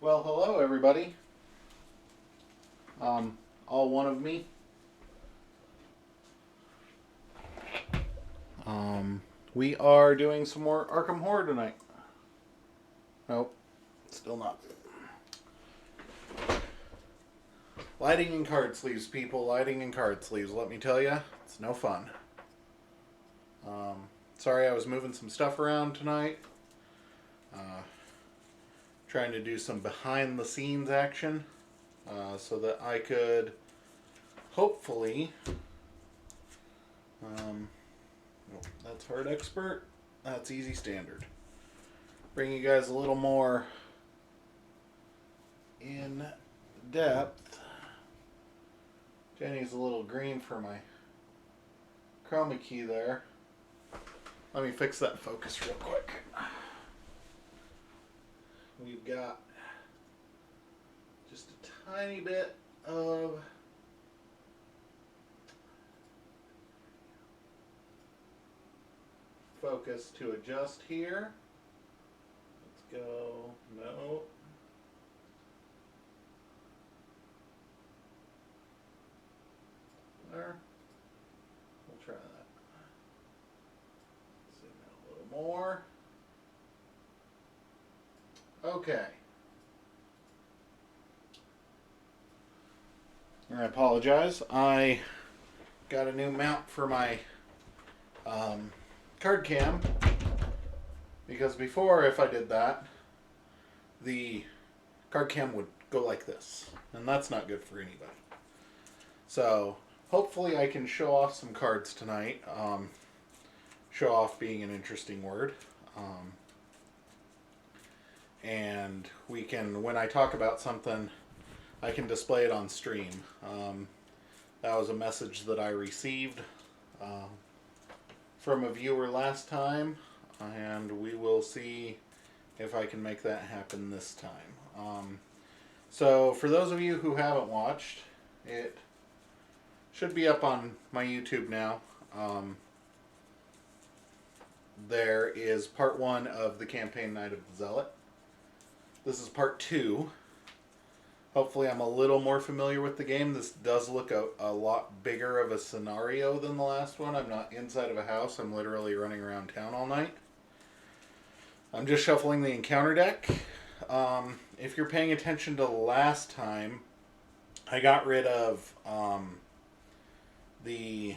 Well, hello everybody. All one of me. We are doing some more Arkham Horror tonight. Nope, still not. Lighting in card sleeves, people. Lighting in card sleeves. Let me tell you, it's no fun. Sorry, I was moving some stuff around tonight. Trying to do some behind the scenes action so that I could hopefully. That's hard expert. That's easy standard. Bring you guys a little more in depth. Jenny's a little green for my chroma key there. Let me fix that focus real quick. We've got just a tiny bit of focus to adjust here. Let's go. No. There. We'll try that. Zoom in a little more. Okay. I apologize. I got a new mount for my card cam because before, if I did that, the card cam would go like this, and that's not good for anybody. So hopefully I can show off some cards tonight. Show off being an interesting word. And we can, when I talk about something, I can display it on stream. That was a message that I received from a viewer last time, and we will see if I can make that happen this time. So for those of you who haven't watched, it should be up on my YouTube now. There is part 1 of the campaign Night of the Zealot. This is part 2. Hopefully I'm a little more familiar with the game. This does look a lot bigger of a scenario than the last one. I'm not inside of a house. I'm literally running around town all night. I'm just shuffling the encounter deck. If you're paying attention to last time, I got rid of the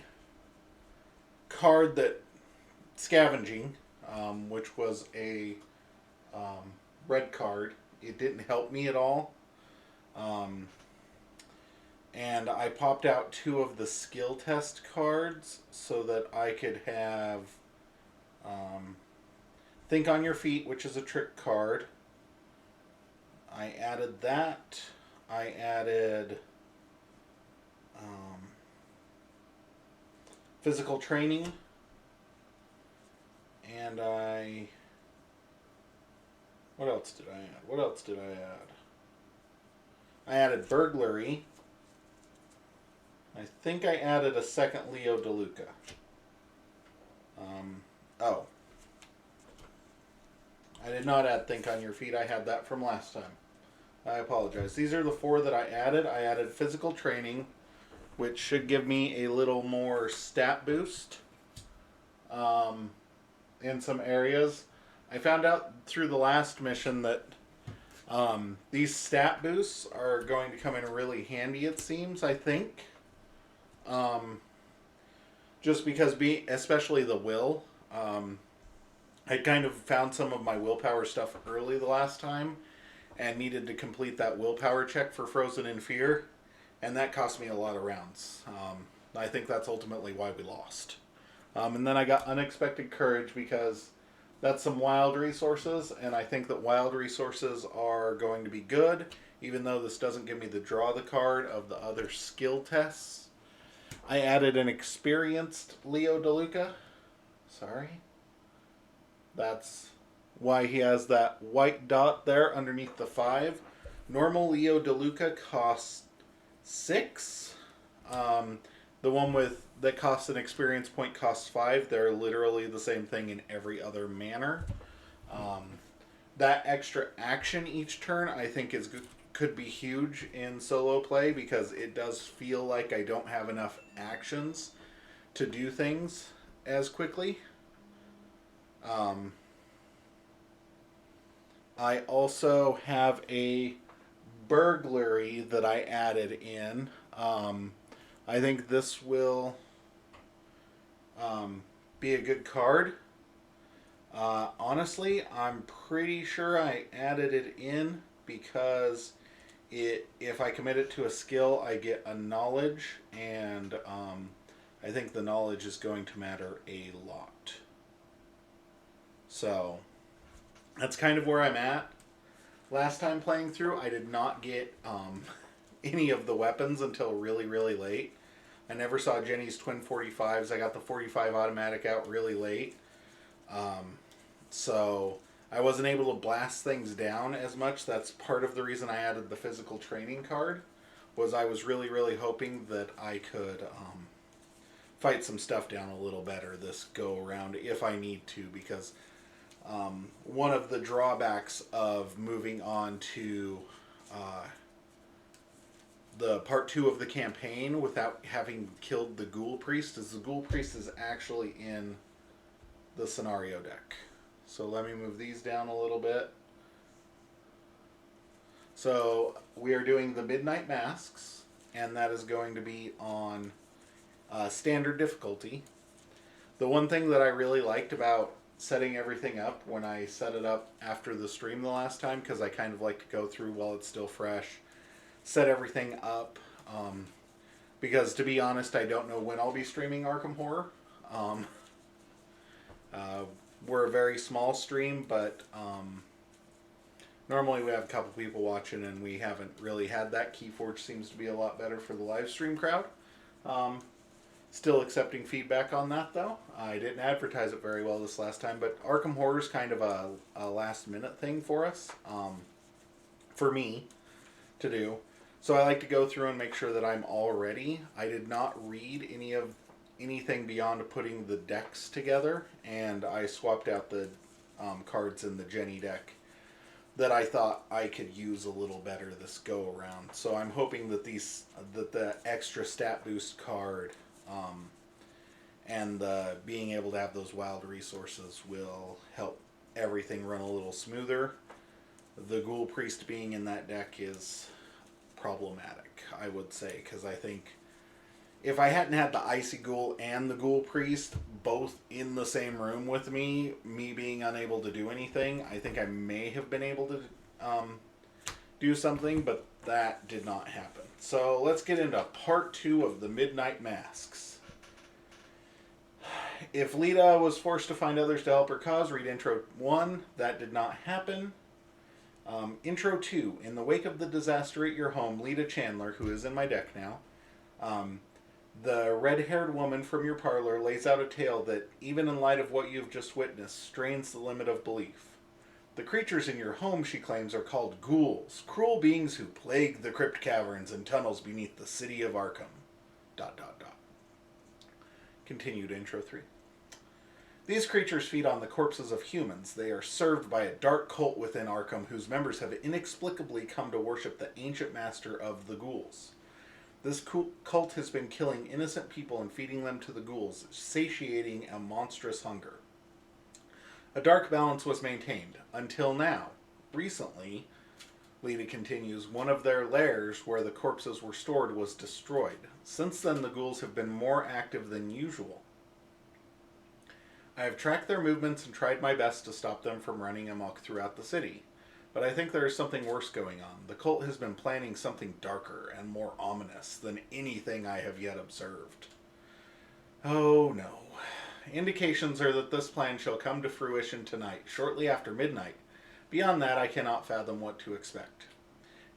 card that scavenging, which was a red card. It didn't help me at all. And I popped out 2 of the skill test cards so that I could have Think on Your Feet, which is a trick card. I added that. I added Physical Training. And what else did I add? I added Burglary. I think I added a second Leo DeLuca. I did not add Think on Your Feet. I had that from last time. I apologize. These are the 4 that I added. I added Physical Training, which should give me a little more stat boost in some areas. I found out through the last mission that these stat boosts are going to come in really handy, it seems, I think. Just because, especially the will, I kind of found some of my willpower stuff early the last time and needed to complete that willpower check for Frozen in Fear, and that cost me a lot of rounds. I think that's ultimately why we lost. And then I got Unexpected Courage because that's some wild resources, and I think that wild resources are going to be good, even though this doesn't give me the draw the card of the other skill tests. I added an experienced Leo DeLuca. Sorry. That's why he has that white dot there underneath the 5. Normal Leo DeLuca costs 6. The one that costs an experience point costs 5. They're literally the same thing in every other manner. that extra action each turn, I think could be huge in solo play because it does feel like I don't have enough actions to do things as quickly. Um, I also have a burglary that I added in. I think this will be a good card. Honestly, I'm pretty sure I added it in because if I commit it to a skill, I get a knowledge, and I think the knowledge is going to matter a lot. So that's kind of where I'm at. Last time playing through, I did not get any of the weapons until really, really late. I never saw Jenny's twin 45s. I got the 45 automatic out really late. So I wasn't able to blast things down as much. That's part of the reason I added the physical training card. Was I was really, really hoping that I could fight some stuff down a little better this go around if I need to, because one of the drawbacks of moving on to the part 2 of the campaign without having killed the Ghoul Priest is the Ghoul Priest is actually in the scenario deck. So let me move these down a little bit. So we are doing the Midnight Masks, and that is going to be on standard difficulty. The one thing that I really liked about setting everything up when I set it up after the stream the last time, because I kind of like to go through while it's still fresh, set everything up, because to be honest, I don't know when I'll be streaming Arkham Horror. We're a very small stream, but normally we have a couple people watching, and we haven't really had that. Keyforge seems to be a lot better for the live stream crowd. Still accepting feedback on that, though. I didn't advertise it very well this last time, but Arkham Horror is kind of a last-minute thing for us, for me, to do. So I like to go through and make sure that I'm all ready. I did not read anything beyond putting the decks together, and I swapped out the cards in the Jenny deck that I thought I could use a little better this go around. So I'm hoping that the extra stat boost card and being able to have those wild resources will help everything run a little smoother. The Ghoul Priest being in that deck is problematic, I would say, because I think if I hadn't had the Icy Ghoul and the Ghoul Priest both in the same room with me being unable to do anything, I think I may have been able to do something, but that did not happen. So let's get into part 2 of the Midnight Masks. If Lita was forced to find others to help her cause, read Intro 1. That did not happen. Intro 2. In the wake of the disaster at your home, Lita Chandler, who is in my deck now, the red-haired woman from your parlor lays out a tale that, even in light of what you've just witnessed, strains the limit of belief. The creatures in your home, she claims, are called ghouls, cruel beings who plague the crypt caverns and tunnels beneath the city of Arkham. ... Continued Intro 3. These creatures feed on the corpses of humans. They are served by a dark cult within Arkham whose members have inexplicably come to worship the ancient master of the ghouls. This cult has been killing innocent people and feeding them to the ghouls, satiating a monstrous hunger. A dark balance was maintained, until now. Recently, Lita continues, one of their lairs where the corpses were stored was destroyed. Since then, the ghouls have been more active than usual. I have tracked their movements and tried my best to stop them from running amok throughout the city. But I think there is something worse going on. The cult has been planning something darker and more ominous than anything I have yet observed. Oh no. Indications are that this plan shall come to fruition tonight, shortly after midnight. Beyond that, I cannot fathom what to expect.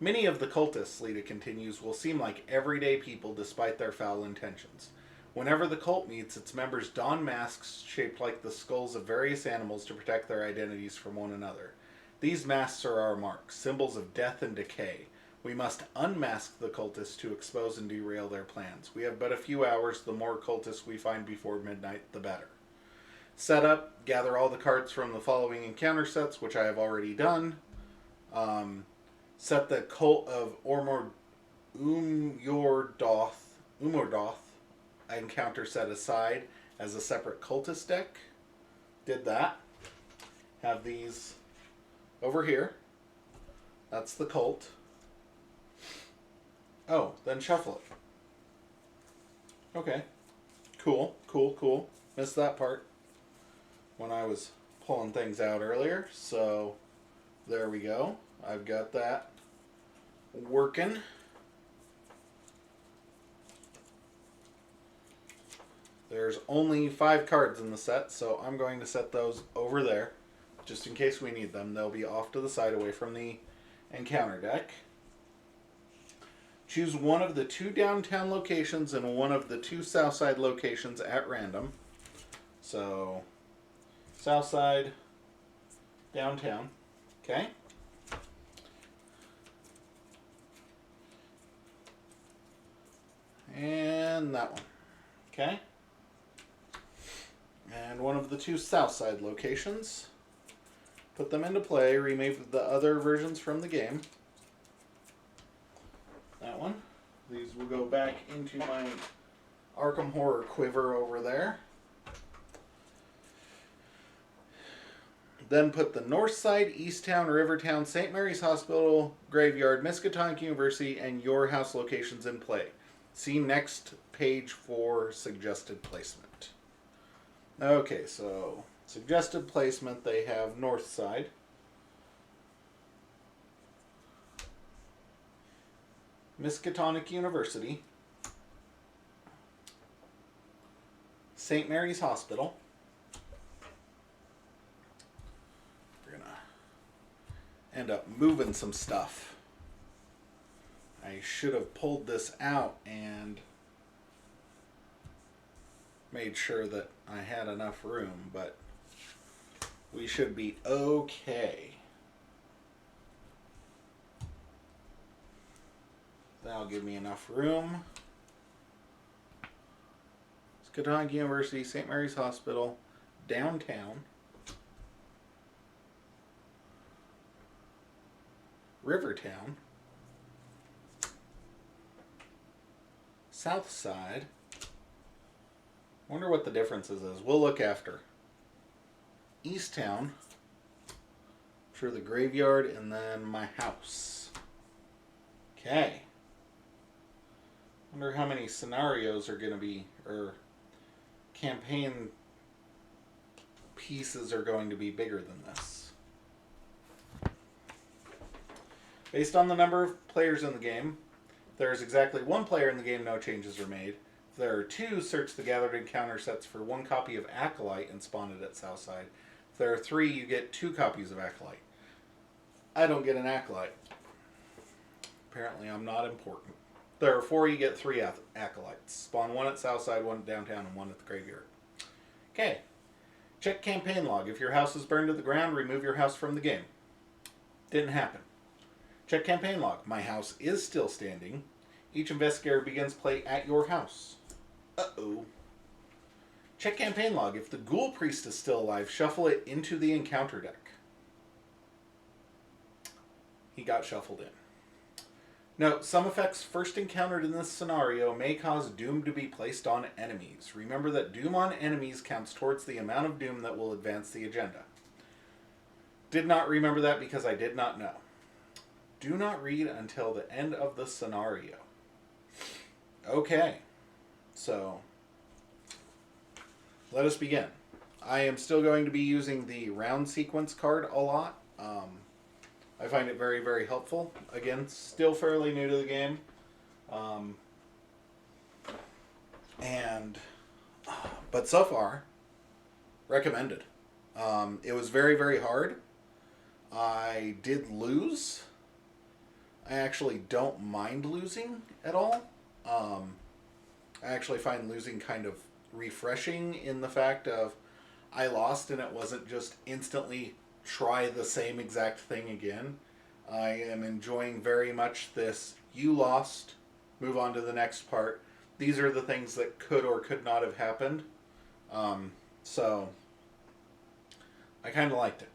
Many of the cultists, Lita continues, will seem like everyday people despite their foul intentions. Whenever the cult meets, its members don masks shaped like the skulls of various animals to protect their identities from one another. These masks are our marks, symbols of death and decay. We must unmask the cultists to expose and derail their plans. We have but a few hours. The more cultists we find before midnight, the better. Setup, gather all the cards from the following encounter sets, which I have already done. Set the Cult of Umyordoth encounter set aside as a separate cultist deck. Did that. Have these over here. That's the cult. Oh, then shuffle it. Okay. Cool. Missed that part when I was pulling things out earlier. So there we go. I've got that working. There's only 5 cards in the set, so I'm going to set those over there just in case we need them. They'll be off to the side away from the encounter deck. Choose one of the 2 downtown locations and one of the 2 south side locations at random. So, south side, downtown. Okay. And that one. Okay. And one of the 2 south side locations. Put them into play. Remove the other versions from the game. That one. These will go back into my Arkham Horror quiver over there. Then put the North Side, Easttown, Rivertown, St. Mary's Hospital, Graveyard, Miskatonic University, and your house locations in play. See next page for suggested placement. Okay, so suggested placement, they have North Side. Miskatonic University. St. Mary's Hospital. We're going to end up moving some stuff. I should have pulled this out and made sure that I had enough room, but we should be okay. That'll give me enough room. Miskatonic University, St. Mary's Hospital, downtown. Rivertown. South Side. Wonder what the differences is. We'll look after. Easttown. For the graveyard, and then my house. Okay. Wonder how many scenarios are going to be, or campaign pieces are going to be bigger than this. Based on the number of players in the game, if there is exactly 1 player in the game, no changes are made. If there are 2, search the gathered encounter sets for 1 copy of Acolyte and spawn it at Southside. If there are 3, you get 2 copies of Acolyte. I don't get an Acolyte. Apparently I'm not important. If there are 4, you get 3 Acolytes. Spawn 1 at Southside, 1 downtown, and 1 at the graveyard. Okay. Check campaign log. If your house is burned to the ground, remove your house from the game. Didn't happen. Check campaign log. My house is still standing. Each investigator begins play at your house. Uh-oh. Check campaign log. If the Ghoul Priest is still alive, shuffle it into the encounter deck. He got shuffled in. Note, some effects first encountered in this scenario may cause doom to be placed on enemies. Remember that doom on enemies counts towards the amount of doom that will advance the agenda. Did not remember that because I did not know. Do not read until the end of the scenario. Okay, so let us begin. I am still going to be using the round sequence card a lot. I find it very, very helpful. Again, still fairly new to the game. But so far, recommended. It was very, very hard. I did lose. I actually don't mind losing at all. I actually find losing kind of refreshing in the fact of I lost and it wasn't just instantly try the same exact thing again. I am enjoying very much this you lost, move on to the next part. These are the things that could or could not have happened. So I kind of liked it.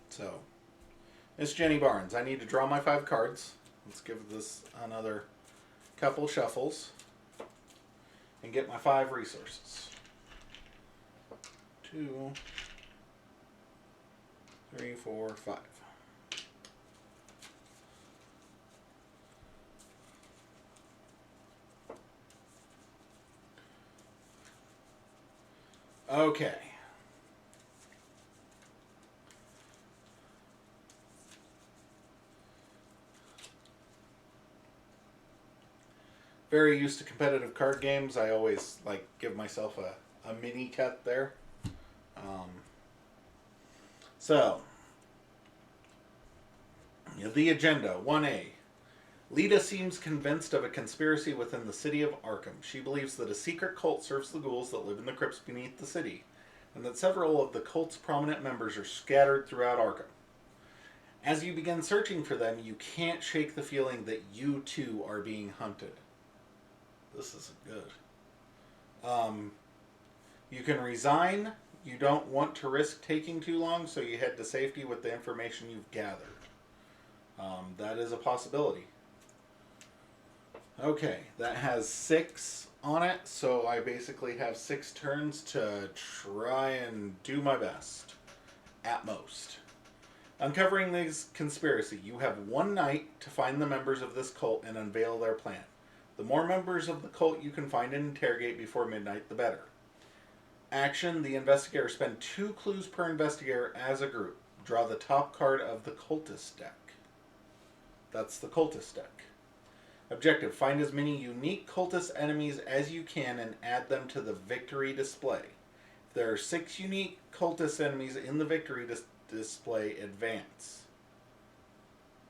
So, Miss Jenny Barnes, I need to draw my 5 cards. Let's give this another couple shuffles and get my 5 resources. 2, 3, 4, 5. Okay. Very used to competitive card games. I always like give myself a mini cut there. So, the agenda 1A. Lita seems convinced of a conspiracy within the city of Arkham. She believes that a secret cult serves the ghouls that live in the crypts beneath the city, and that several of the cult's prominent members are scattered throughout Arkham. As you begin searching for them, you can't shake the feeling that you too are being hunted. This isn't good. You can resign. You don't want to risk taking too long, so you head to safety with the information you've gathered. That is a possibility. Okay, that has 6 on it, so I basically have 6 turns to try and do my best, at most. Uncovering this conspiracy, you have 1 night to find the members of this cult and unveil their plan. The more members of the cult you can find and interrogate before midnight, the better. Action, the investigator spend 2 clues per investigator as a group. Draw the top card of the cultist deck. That's the cultist deck. Objective, find as many unique cultist enemies as you can and add them to the victory display. If there are 6 unique cultist enemies in the victory display, advance.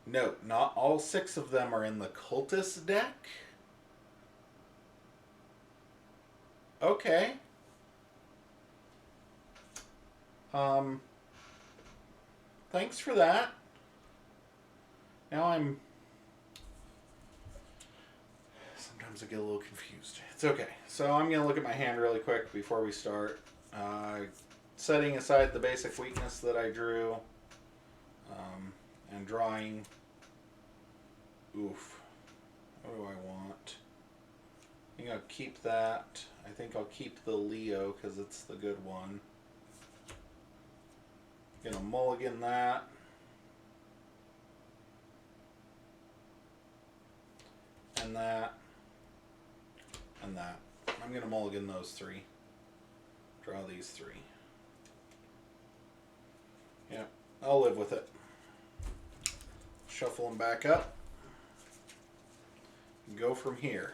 Note, not all 6 of them are in the cultist deck. Okay. Thanks for that. Now sometimes I get a little confused. It's okay. So I'm going to look at my hand really quick before we start. Setting aside the basic weakness that I drew, and drawing. Oof. What do I want? I think I'll keep that. I think I'll keep the Leo because it's the good one. Gonna mulligan that. And that. And that. I'm gonna mulligan those 3. Draw these 3. Yeah, I'll live with it. Shuffle them back up. Go from here.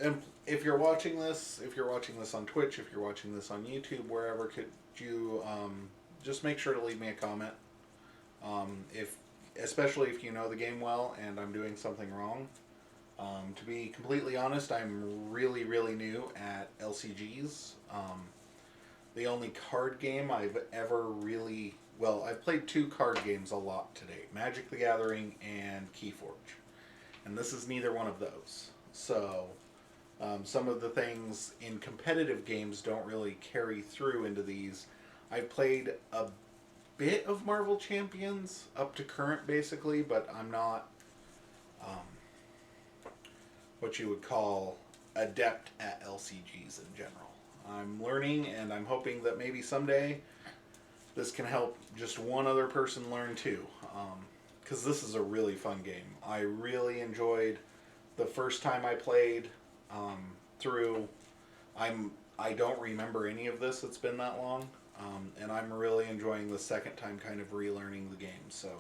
And if you're watching this on Twitch, if you're watching this on YouTube, wherever, could you just make sure to leave me a comment. Especially if you know the game well and I'm doing something wrong. To be completely honest, I'm really, really new at LCGs. The only card game I've ever really... Well, I've played 2 card games a lot to date. Magic the Gathering and Keyforge. And this is neither one of those. So, some of the things in competitive games don't really carry through into these. I've played a bit of Marvel Champions up to current, basically, but I'm not what you would call adept at LCGs in general. I'm learning, and I'm hoping that maybe someday this can help just one other person learn too. Because this is a really fun game. I really enjoyed the first time I played through. I don't remember any of this. It's been that long. And I'm really enjoying the second time kind of relearning the game. So,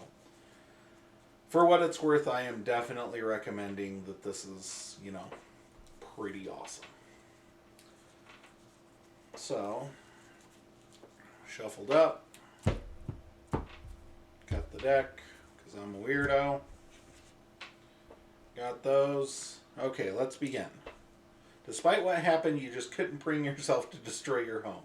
for what it's worth, I am definitely recommending that this is, pretty awesome. So, shuffled up. Cut the deck, because I'm a weirdo. Got those. Okay, let's begin. Despite what happened, you just couldn't bring yourself to destroy your home.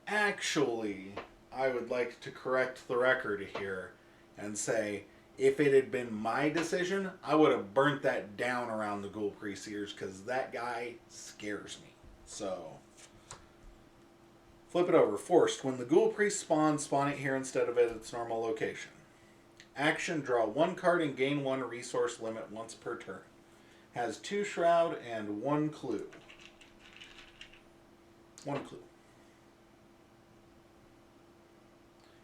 Actually, I would like to correct the record here and say, If it had been my decision, I would have burnt that down around the Ghoul Priest ears because that guy scares me. So, flip it over. Forced. When the Ghoul Priest spawns, spawn it here instead of at its normal location. Action, draw 1 card and gain 1 resource limit once per turn. Has 2 Shroud and 1 Clue. 1 Clue.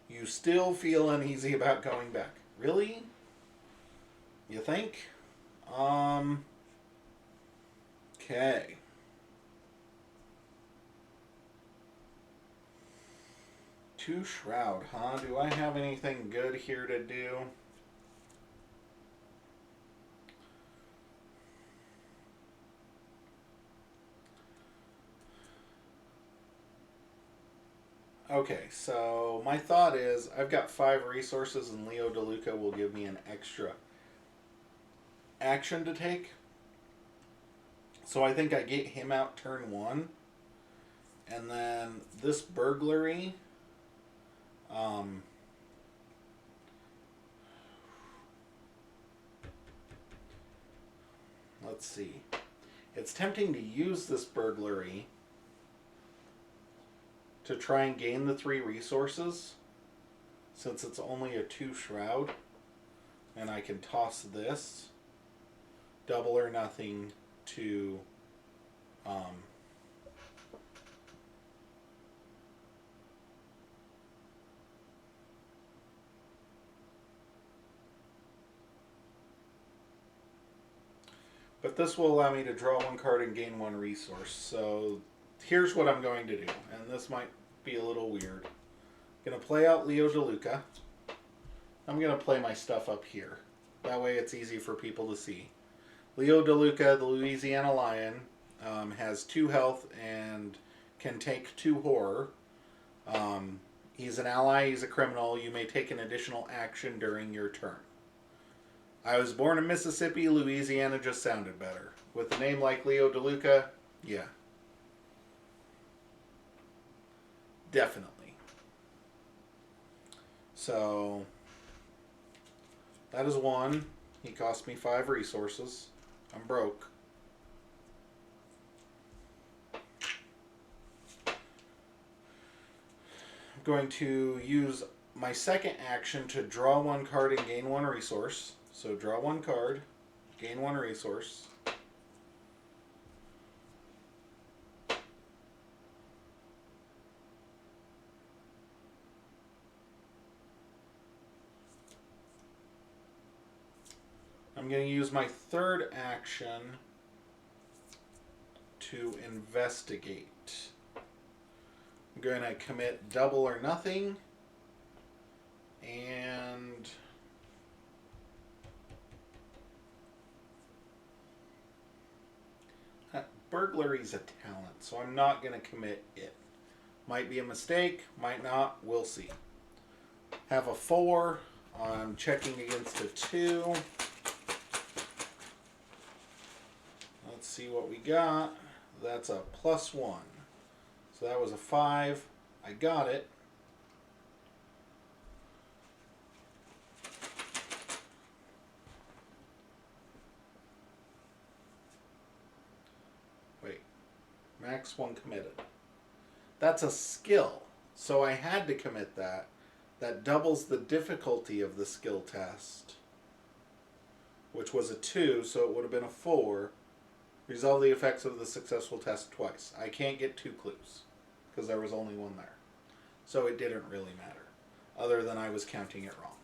You still feel uneasy about going back. Really? You think? Okay. Two Shroud, huh? Do I have anything good here to do? Okay, so my thought is I've got 5 resources and Leo DeLuca will give me an extra action to take. So I think I get him out turn 1. And then this burglary. Let's see. It's tempting to use this burglary to try and gain the 3 resources, since it's only a 2 Shroud, and I can toss this, double or nothing, to but this will allow me to draw 1 card and gain 1 resource. So here's what I'm going to do, and this might be a little weird. I'm going to play out Leo DeLuca. I'm going to play my stuff up here. That way it's easy for people to see. Leo DeLuca, the Louisiana Lion, has 2 health and can take 2 horror. He's an ally, he's a criminal. You may take an additional action during your turn. I was born in Mississippi, Louisiana just sounded better. With a name like Leo DeLuca, yeah. Definitely. So, that is 1. He cost me 5 resources. I'm broke. I'm going to use my second action to draw 1 card and gain 1 resource. So draw 1 card, gain 1 resource. I'm going to use my third action to investigate. I'm going to commit double or nothing, and burglary's a talent, so I'm not going to commit it. Might be a mistake, might not, we'll see. Have a 4, I'm checking against a 2. Let's see what we got. That's a +1. So that was a 5. I got it. Wait. Max 1 committed. That's a skill. So I had to commit that. That doubles the difficulty of the skill test, which was a 2, so it would have been a 4. Resolve the effects of the successful test twice. I can't get 2 clues because there was only 1 there. So it didn't really matter, other than I was counting it wrong.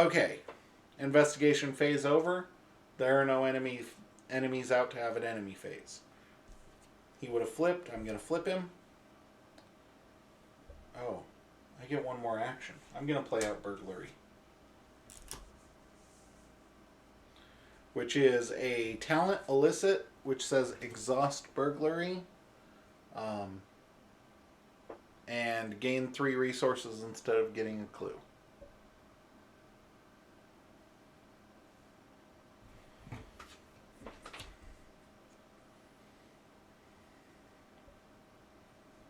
Okay, investigation phase over. There are no enemies out to have an enemy phase. He would have flipped. I'm going to flip him. Oh, I get 1 more action. I'm going to play out burglary, which is a talent elicit, which says exhaust burglary, and gain 3 resources instead of getting a clue.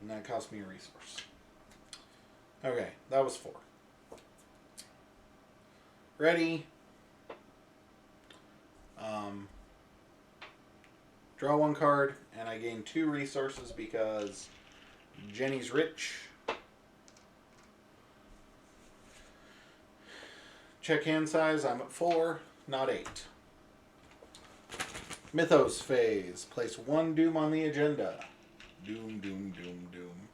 And that cost me a resource. Okay, that was 4. Ready. Draw one card, and I gain 2 resources because Jenny's rich. Check hand size, I'm at 4, not 8. Mythos phase. Place 1 doom on the agenda. Doom, doom, doom, doom.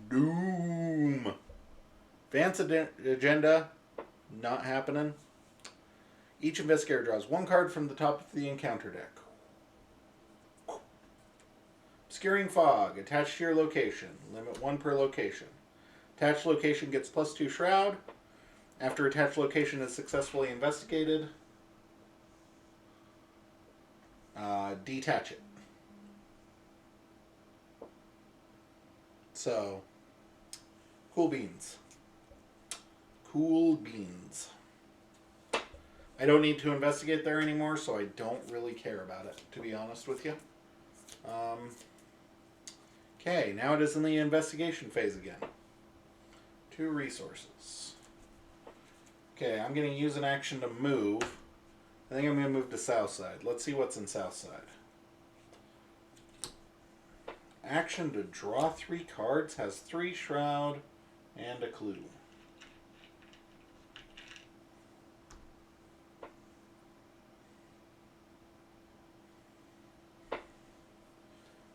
Doom. Advance agenda, not happening. Each investigator draws 1 card from the top of the encounter deck. Obscuring fog, attached to your location. Limit 1 per location. Attached location gets +2 shroud. After attached location is successfully investigated, detach it. So, cool beans. Cool beans. I don't need to investigate there anymore, so I don't really care about it, to be honest with you. Okay, now it is in the investigation phase again. 2 resources. Okay, I'm going to use an action to move. I think I'm going to move to south side. Let's see what's in south side. Action to draw 3 cards, has 3 shroud and a clue.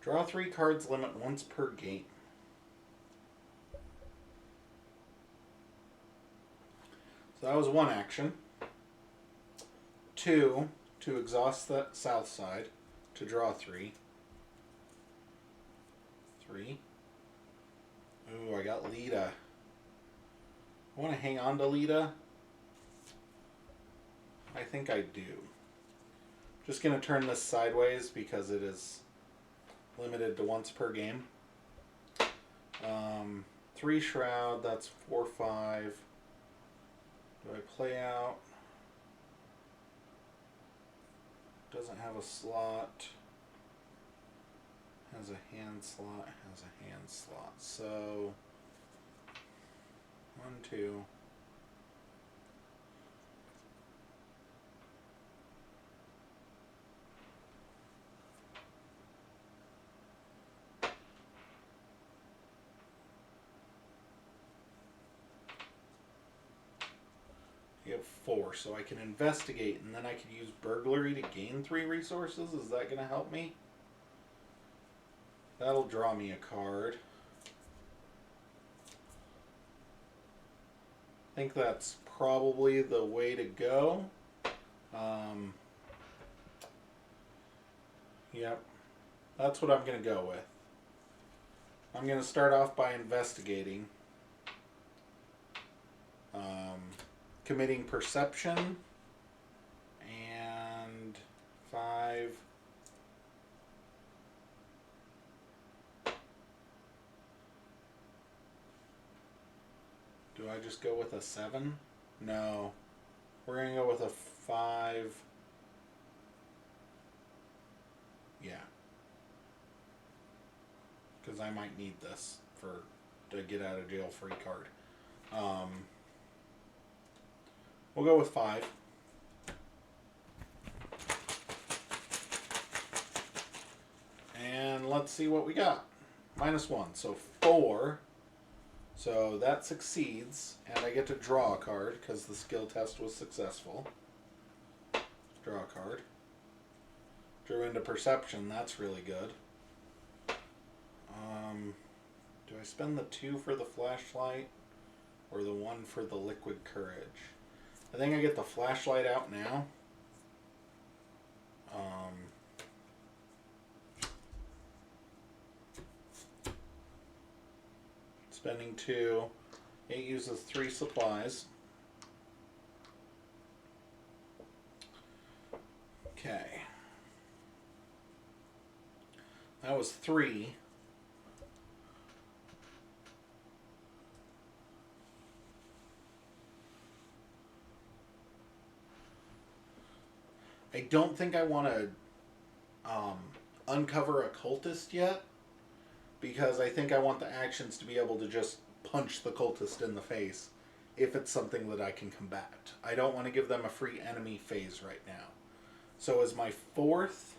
Draw 3 cards, limit once per game. So that was 1 action. 2, to exhaust the south side, to draw 3. 3. Ooh, I got Lita. I want to hang on to Lita. I think I do. Just going to turn this sideways because it is limited to once per game. 3 shroud, that's 4, 5. Do I play out? Doesn't have a slot. Has a hand slot, has a hand slot. So 1, 2. You have 4, so I can investigate, and then I could use burglary to gain 3 resources. Is that going to help me? That'll draw me a card. I think that's probably the way to go. Yep. That's what I'm going to go with. I'm going to start off by investigating. Committing perception. And 5. Do I just go with a 7? No. We're going to go with a 5. Yeah. Because I might need this to get out of jail free card. We'll go with 5. And let's see what we got. -1, so 4. So that succeeds, and I get to draw a card because the skill test was successful. Draw a card. Drew into perception, that's really good. Do I spend the 2 for the flashlight or the 1 for the liquid courage? I think I get the flashlight out now. Spending 2. It uses 3 supplies. Okay. That was 3. I don't think I want to uncover a cultist yet, because I think I want the actions to be able to just punch the cultist in the face if it's something that I can combat. I don't want to give them a free enemy phase right now. So as my fourth,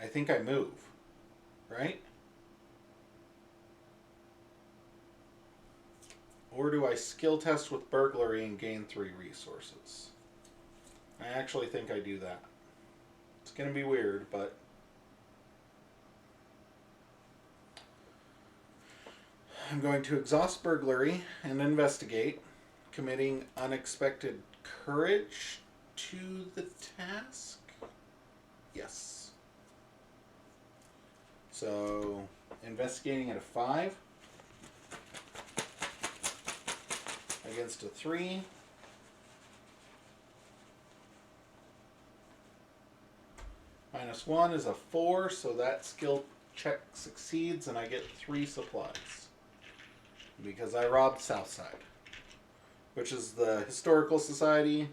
I think I move, right? Or do I skill test with burglary and gain 3 resources? I actually think I do that. It's going to be weird, but... I'm going to exhaust burglary and investigate, committing unexpected courage to the task. Yes. So, investigating at a 5 against a 3. -1 is a 4, so that skill check succeeds and I get 3 supplies. Because I robbed Southside, which is the historical society,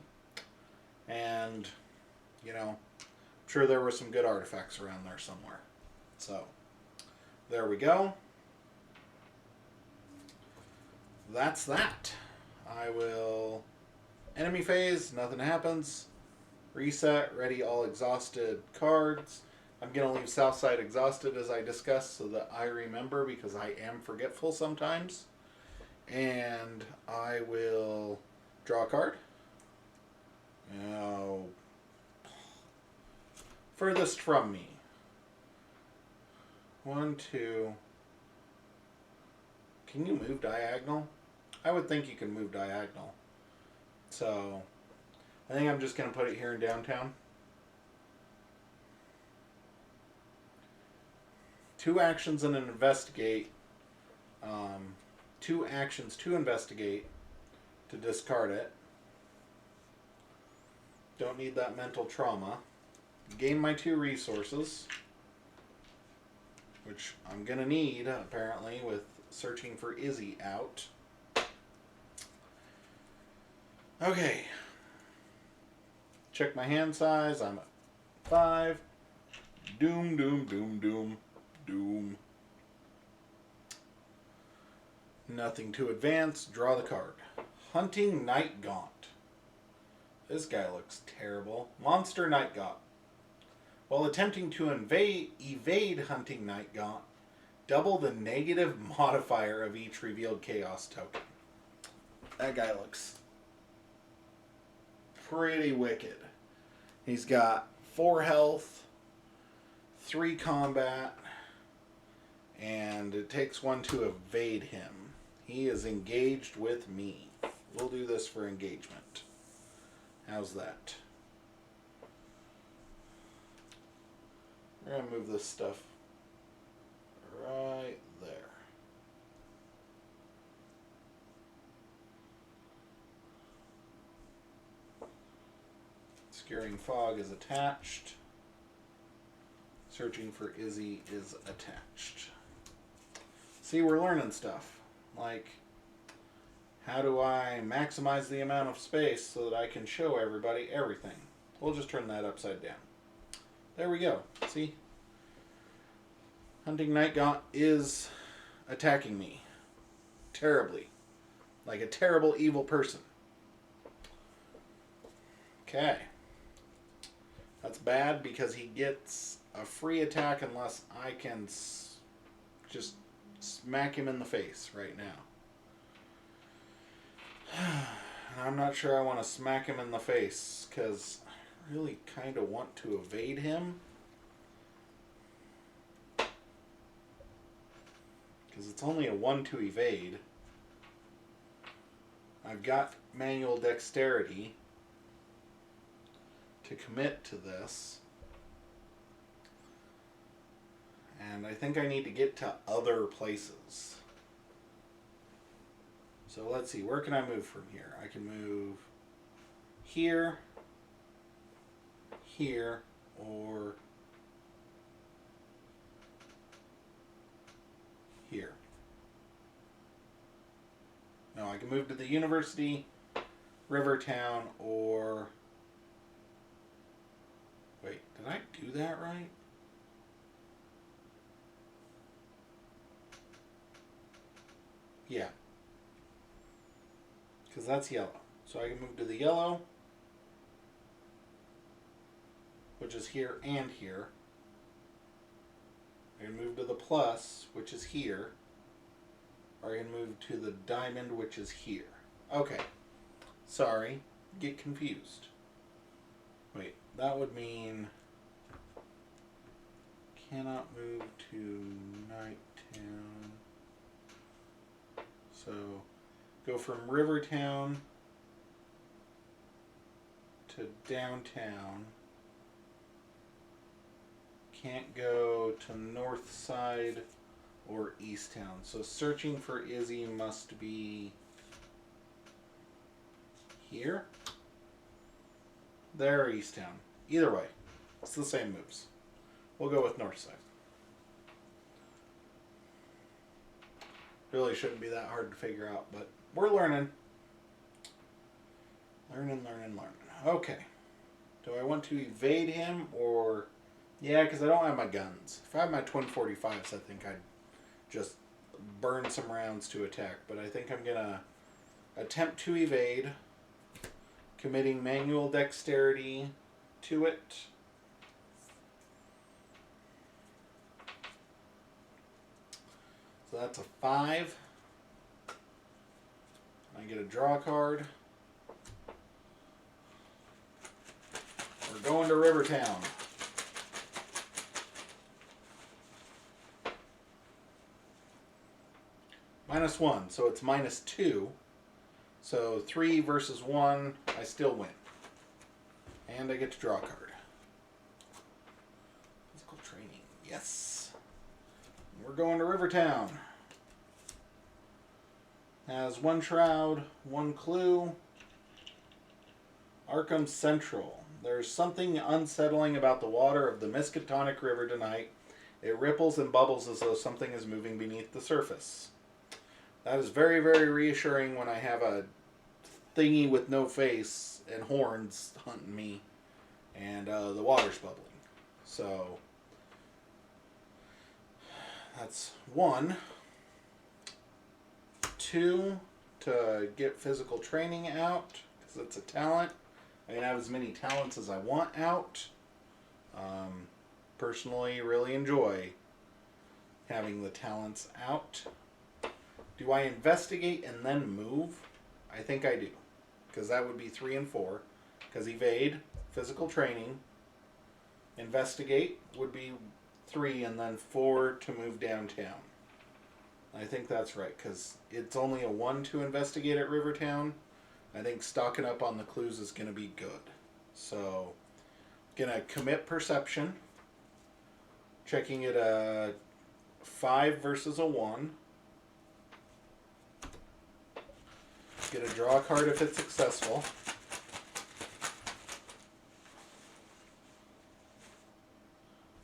and, you know, I'm sure there were some good artifacts around there somewhere. So, there we go. That's that. I will... Enemy phase, nothing happens. Reset, ready all exhausted cards. I'm going to leave Southside exhausted as I discussed so that I remember, because I am forgetful sometimes. And I will draw a card. Now, furthest from me. 1, 2. Can you move diagonal? I would think you can move diagonal. So, I think I'm just going to put it here in downtown. 2 actions and an investigate. 2 actions to investigate, to discard it. Don't need that mental trauma. Gain my 2 resources, which I'm going to need, apparently, with searching for Izzy out. Okay. Check my hand size. I'm at 5. Doom, doom, doom, doom, doom. Nothing to advance. Draw the card. Hunting Night Gaunt. This guy looks terrible. Monster Night Gaunt. While attempting to evade Hunting Night Gaunt, double the negative modifier of each revealed chaos token. That guy looks pretty wicked. He's got 4 health, 3 combat, and it takes 1 to evade him. He is engaged with me. We'll do this for engagement. How's that? We're going to move this stuff right there. Scaring Fog is attached. Searching for Izzy is attached. See, we're learning stuff. Like, how do I maximize the amount of space so that I can show everybody everything? We'll just turn that upside down. There we go. See? Hunting Night Gaunt is attacking me. Terribly. Like a terrible, evil person. Okay. That's bad because he gets a free attack unless I can just smack him in the face right now. I'm not sure I want to smack him in the face because I really kind of want to evade him. Because it's only a 1 to evade. I've got manual dexterity to commit to this. And I think I need to get to other places. So let's see, where can I move from here? I can move here, here, or here. No, I can move to the University, Rivertown, or... Wait, did I do that right? Yeah. that's yellow. So I can move to the yellow, which is here and here. I can move to the plus, which is here. Or I can move to the diamond, which is here. Okay. Sorry. Get confused. Wait, that would mean cannot move to Nighttown. So go from Rivertown to downtown. Can't go to North Side or East Town. So searching for Izzy must be here. There, East Town. Either way, it's the same moves. We'll go with North Side. Really shouldn't be that hard to figure out, but we're learning. Learning. Okay. Do I want to evade him or... Yeah, because I don't have my guns. If I had my twin 45s, I think I'd just burn some rounds to attack. But I think I'm going to attempt to evade, committing manual dexterity to it. So that's a 5. I get a draw card. We're going to Rivertown. -1, so it's -2. So 3 versus 1, I still win. And I get to draw a card. Physical training, yes. We're going to Rivertown. Has 1 shroud, 1 clue. Arkham Central. There's something unsettling about the water of the Miskatonic River tonight. It ripples and bubbles as though something is moving beneath the surface. That is very, very reassuring when I have a thingy with no face and horns hunting me and the water's bubbling. So that's 1. 2, to get physical training out because it's a talent. I can have as many talents as I want out. Personally, really enjoy having the talents out. Do I investigate and then move? I think I do. Because that would be 3 and 4. Because evade, physical training, investigate would be 3 and then 4 to move downtown. I think that's right. Because it's only a 1 to investigate at Rivertown. I think stocking up on the clues is going to be good. So, going to commit perception. Checking it a 5 versus a 1. Get a draw card if it's successful.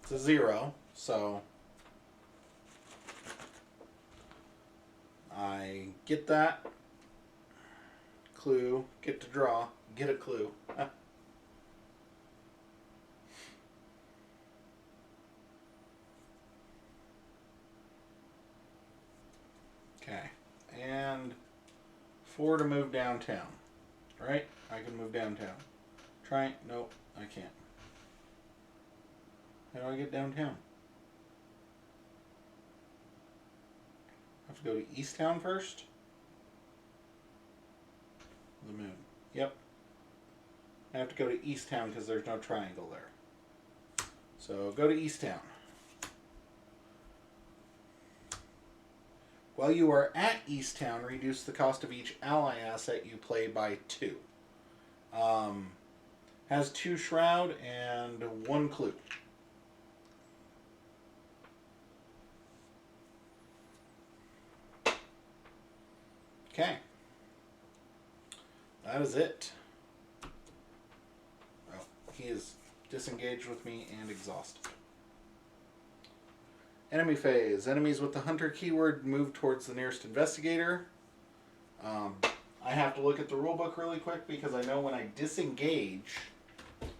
It's a 0, so I get that clue, get to draw, get a clue. Okay, and 4 to move downtown. Right? I can move downtown. Try it. Nope, I can't. How do I get downtown? I have to go to East Town first? The moon. Yep. I have to go to East Town because there's no triangle there. So go to East Town. While you are at East Town, reduce the cost of each ally asset you play by 2. Has 2 shroud and 1 clue. Okay. That is it. Oh, he is disengaged with me and exhausted. Enemy phase. Enemies with the hunter keyword move towards the nearest investigator. I have to look at the rulebook really quick because I know when I disengage,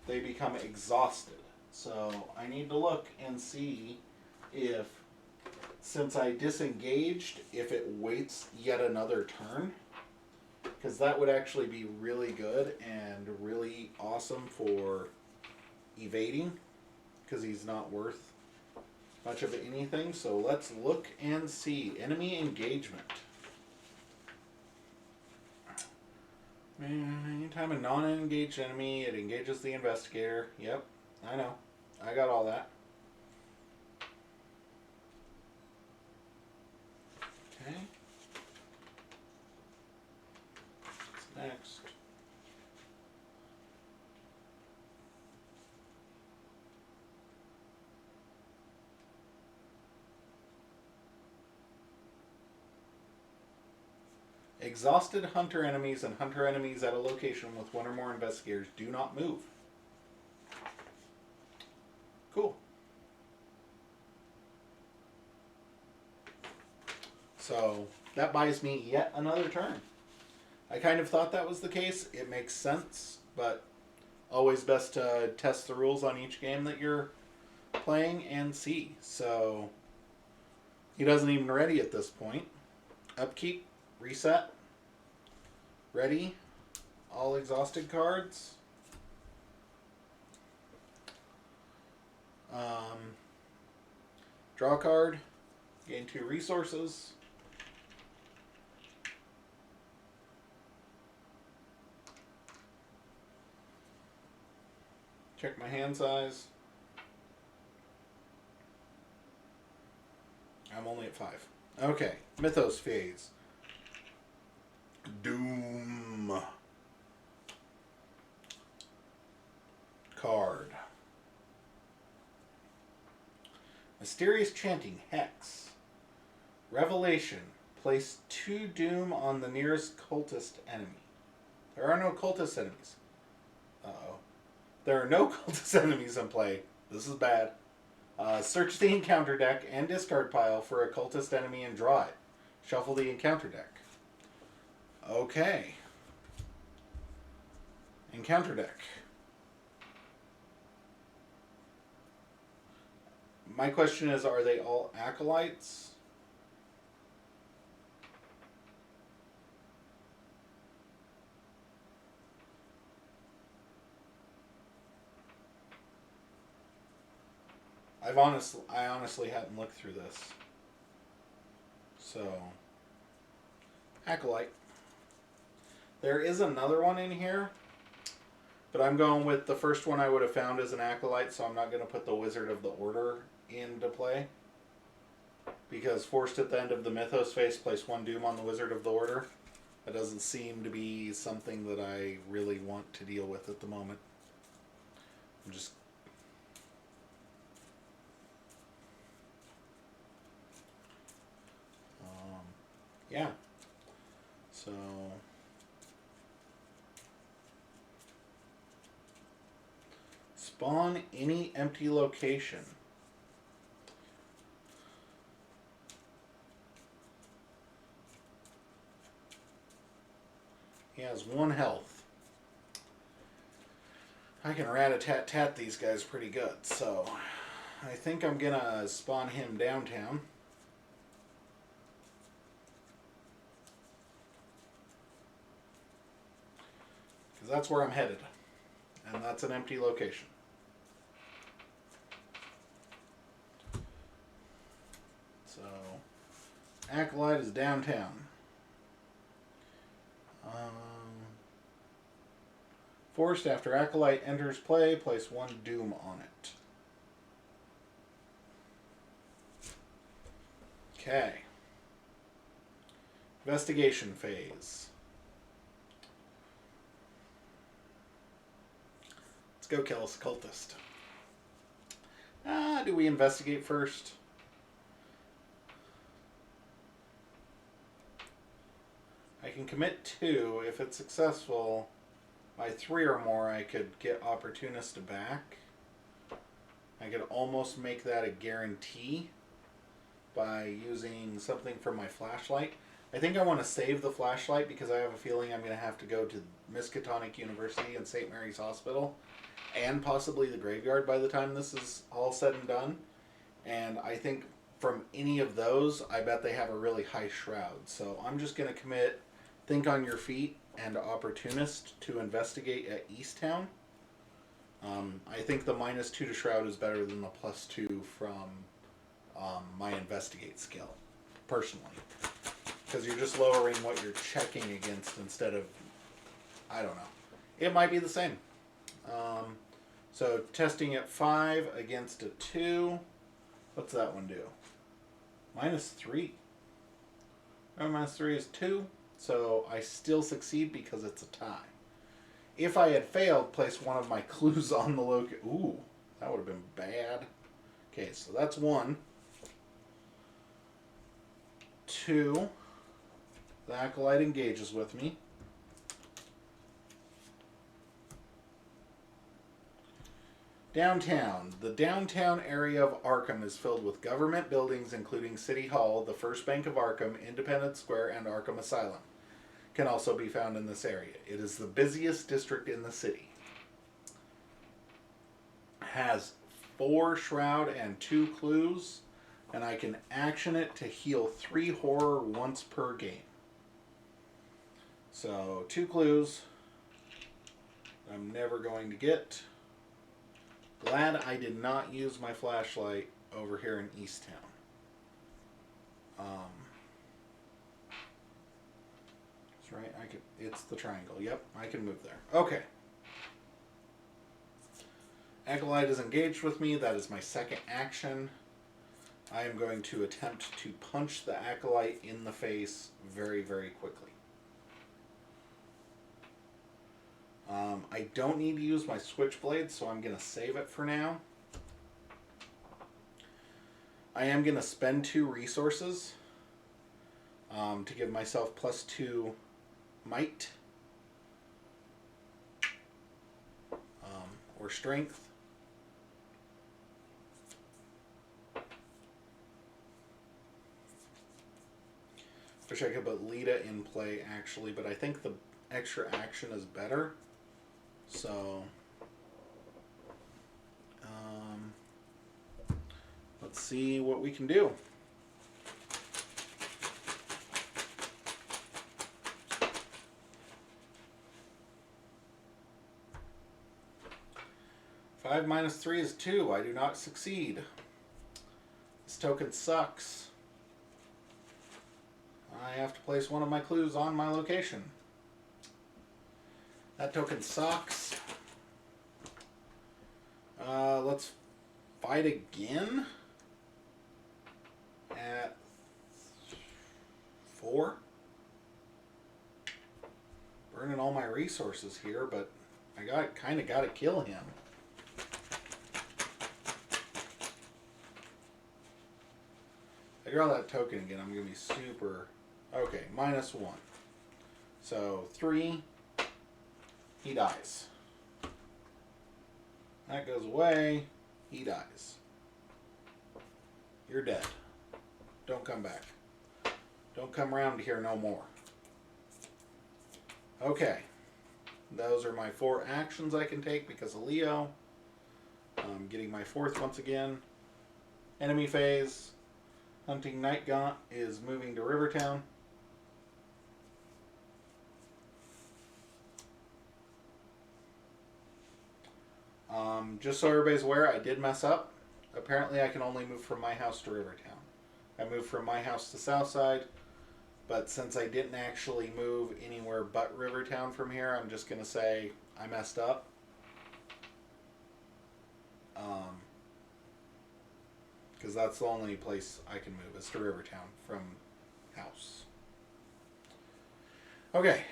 they become exhausted. So I need to look and see if, since I disengaged, if it waits yet another turn. Because that would actually be really good and really awesome for evading. Because he's not worth much of anything. So let's look and see. Enemy engagement. Anytime a non-engaged enemy, it engages the investigator. Yep, I know. I got all that. Okay. What's next? Exhausted hunter enemies and hunter enemies at a location with one or more investigators do not move. Cool. So that buys me yet another turn. I kind of thought that was the case. It makes sense, but always best to test the rules on each game that you're playing and see. So he doesn't even ready at this point. Upkeep, reset, ready, all exhausted cards. Draw a card, gain 2 resources. Check my hand size. I'm only at 5. Okay, Mythos phase. Doom. Card. Mysterious chanting, Hex. Revelation. Place 2 Doom on the nearest cultist enemy. There are no cultist enemies. Uh-oh. There are no cultist enemies in play. This is bad. Search the encounter deck and discard pile for a cultist enemy and draw it. Shuffle the encounter deck. Okay. Encounter deck. My question is, are they all acolytes? I honestly hadn't looked through this. So, acolyte. There is another one in here, but I'm going with the first one I would have found as an acolyte, so I'm not going to put the Wizard of the Order into play. Because forced at the end of the Mythos phase, place 1 Doom on the Wizard of the Order. That doesn't seem to be something that I really want to deal with at the moment. I'm just... yeah. So... spawn any empty location. He has 1 health. I can rat-a-tat-tat these guys pretty good, so I think I'm gonna spawn him downtown. Because that's where I'm headed. And that's an empty location. So, Acolyte is downtown. Forced after Acolyte enters play, place 1 Doom on it. Okay. Investigation phase. Let's go kill us a cultist. Do we investigate first? I can commit 2. If it's successful, by 3 or more, I could get Opportunist back. I could almost make that a guarantee by using something from my flashlight. I think I want to save the flashlight because I have a feeling I'm going to have to go to Miskatonic University and St. Mary's Hospital and possibly the graveyard by the time this is all said and done. And I think from any of those, I bet they have a really high shroud. So I'm just going to commit Think on your feet and opportunist to investigate at Easttown. I think the -2 to Shroud is better than the +2 from my investigate skill, personally. Because you're just lowering what you're checking against instead of, I don't know. It might be the same. So testing at 5 against a 2. What's that one do? -3. Oh, -3 is 2. So I still succeed because it's a tie. If I had failed, place one of my clues on the location. Ooh, that would have been bad. Okay, so that's 1. 2. The Acolyte engages with me. Downtown. The downtown area of Arkham is filled with government buildings, including City Hall, the First Bank of Arkham, Independence Square, and Arkham Asylum. Can also be found in this area. It is the busiest district in the city. Has 4 Shroud and 2 Clues, and I can action it to heal 3 horror once per game. So 2 Clues. I'm never going to get. Glad I did not use my flashlight over here in Easttown. That's right. It's the triangle. Yep, I can move there. Okay. Acolyte is engaged with me. That is my second action. I am going to attempt to punch the Acolyte in the face very, very quickly. I don't need to use my Switchblade, so I'm going to save it for now. I am going to spend 2 resources to give myself +2 might or strength. Wish I could put Lita in play, actually, but I think the extra action is better. So, let's see what we can do. Five -3 is 2. I do not succeed. This token sucks. I have to place one of my clues on my location. That token sucks. Let's fight again at 4. Burning all my resources here, but I kind of got to kill him. I draw that token again. I'm going to be super... Okay, -1. So 3. He dies. That goes away. He dies. You're dead. Don't come back. Don't come around here no more. Okay. Those are my 4 actions I can take because of Leo. I'm getting my 4th once again. Enemy phase. Hunting Night Gaunt is moving to Rivertown. Just so everybody's aware, I did mess up. Apparently I can only move from my house to Rivertown. I moved from my house to Southside, but since I didn't actually move anywhere but Rivertown from here, I'm just going to say I messed up. Because that's the only place I can move is to Rivertown from house. Okay.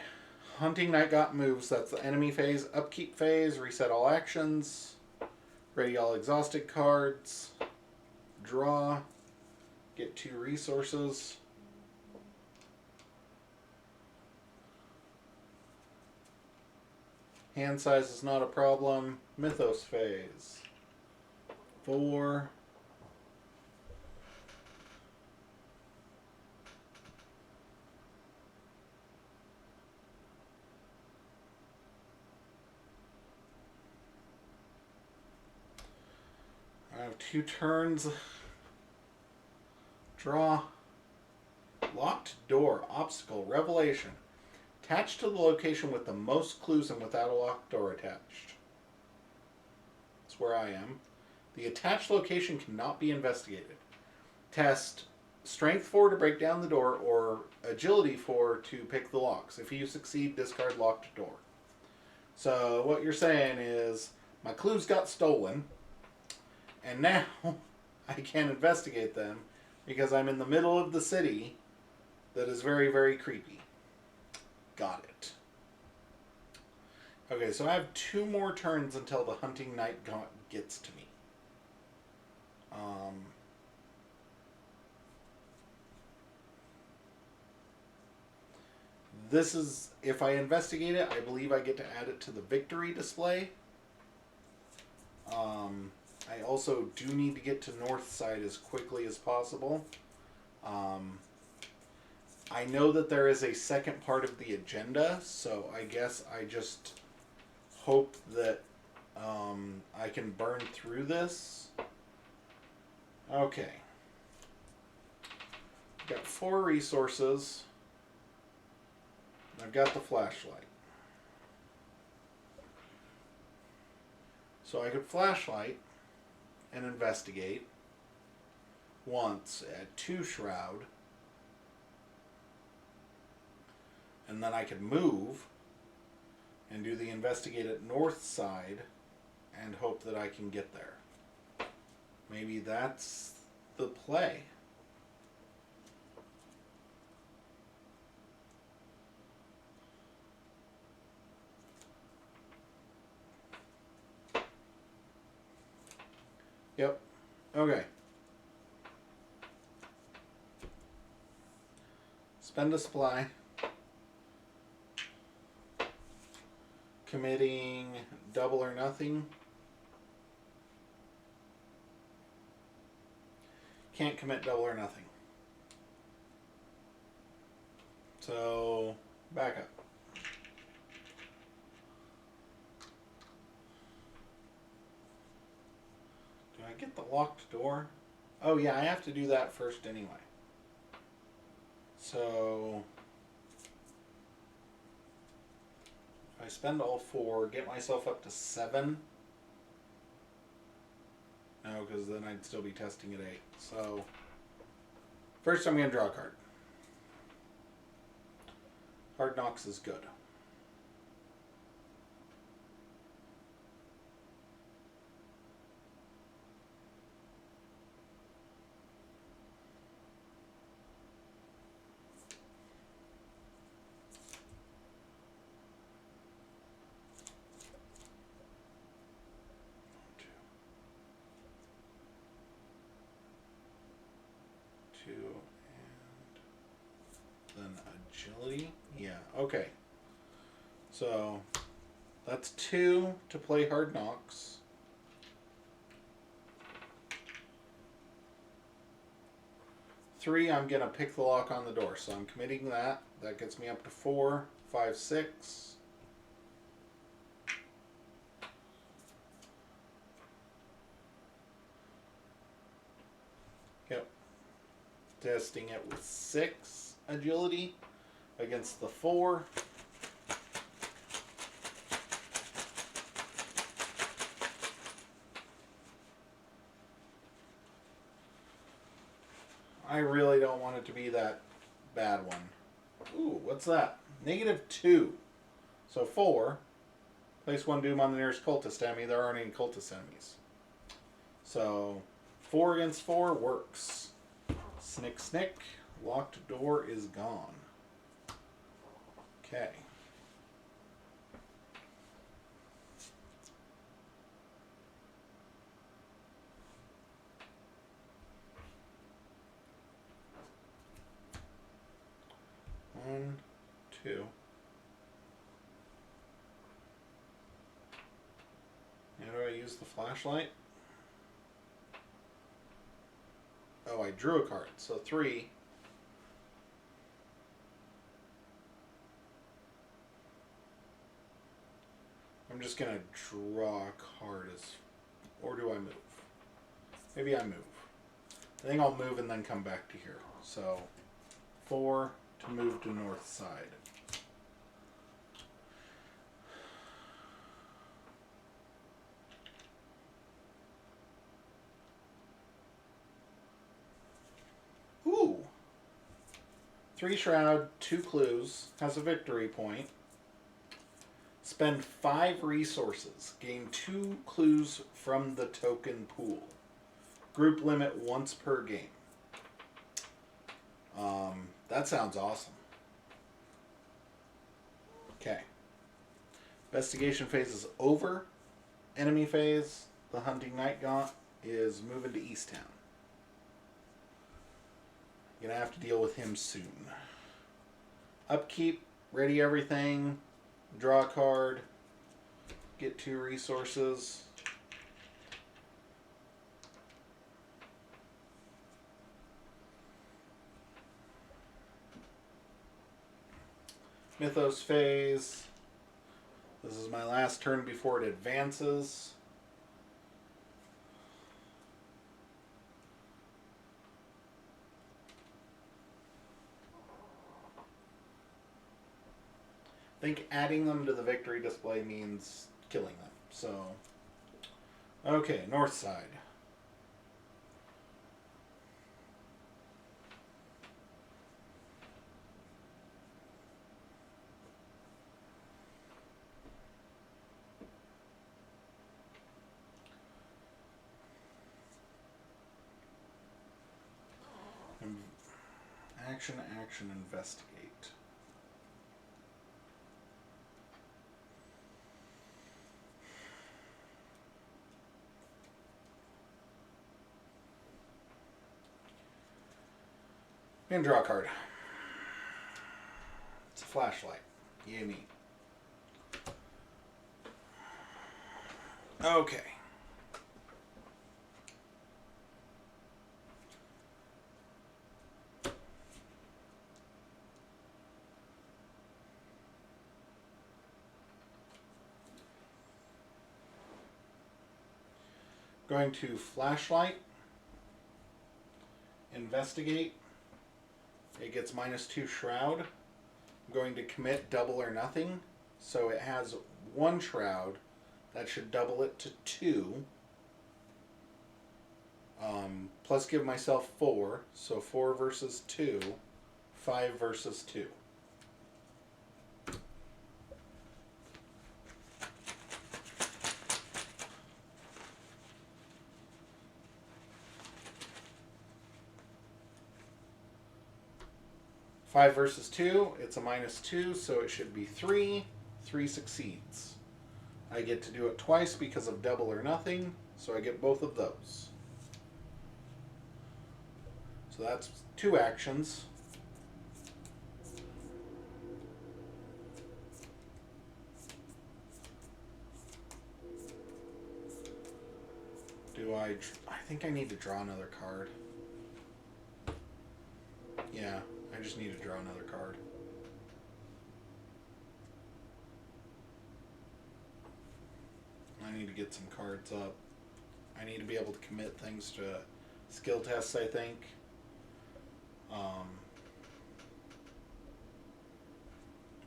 Hunting Night Gaunt moves. That's the enemy phase. Upkeep phase. Reset all actions. Ready all exhausted cards. Draw. Get 2 resources. Hand size is not a problem. Mythos phase. 4. I have 2 turns. Draw. Locked door. Obstacle. Revelation. Attached to the location with the most clues and without a locked door attached. That's where I am. The attached location cannot be investigated. Test strength 4 to break down the door or agility 4 to pick the locks. If you succeed, discard locked door. So what you're saying is my clues got stolen and now I can't investigate them because I'm in the middle of the city that is very, very creepy. Got it. Okay, so I have 2 more turns until the hunting night gets to me. This is, if I investigate it, I believe I get to add it to the victory display. I also do need to get to north side as quickly as possible. I know that there is a second part of the agenda, so I guess I just hope that I can burn through this. Okay. Got 4 resources. I've got the flashlight. So I could flashlight and investigate once at 2 shroud. And then I could move and do the investigate at north side and hope that I can get there. Maybe that's the play. Yep. Okay. Spend a supply. Committing double or nothing. Can't commit double or nothing. So, back up. Do I get the locked door? Oh yeah, I have to do that first anyway. So, if I spend all 4, get myself up to 7. No, because then I'd still be testing at 8. So, first I'm going to draw a card. Hard Knocks is good. And then agility. Yeah, okay. So that's 2 to play Hard Knocks. Three, I'm gonna pick the lock on the door, so I'm committing that. That gets me up to 4, 5, 6. Yep. Testing it with 6 agility against the 4. I really don't want it to be that bad one. Ooh, what's that? -2. So 4. Place 1 doom on the nearest cultist enemy. There aren't any cultist enemies. So 4 against 4 works. Snick, snick. Locked door is gone. Okay. One, 2. How do I use the flashlight? Oh, I drew a card. So 3. I'm just going to draw a card as... Or do I move? Maybe I move. I think I'll move and then come back to here. So 4 to move to north side. 3 shroud, 2 clues, has a victory point. Spend 5 resources. Gain 2 clues from the token pool. Group limit once per game. That sounds awesome. Okay. Investigation phase is over. Enemy phase, the Hunting Night Gaunt, is moving to East Town. Gonna have to deal with him soon. Upkeep, ready everything, draw a card, get 2 resources. Mythos phase. This is my last turn before it advances. I think adding them to the victory display means killing them. So, okay, north side. Action, action, investigate. And draw a card. It's a flashlight. Yay me. Okay. Going to flashlight. Investigate. It gets -2 shroud. I'm going to commit double or nothing. So it has 1 shroud. That should double it to 2. Plus give myself 4. So 4 versus 2. 5 versus 2. Five versus 2, it's a -2, so it should be 3. 3 succeeds. I get to do it twice because of double or nothing, so I get both of those. So that's 2 actions. I think I need to draw another card. Yeah, I just need to draw another card. I need to get some cards up. I need to be able to commit things to skill tests, I think.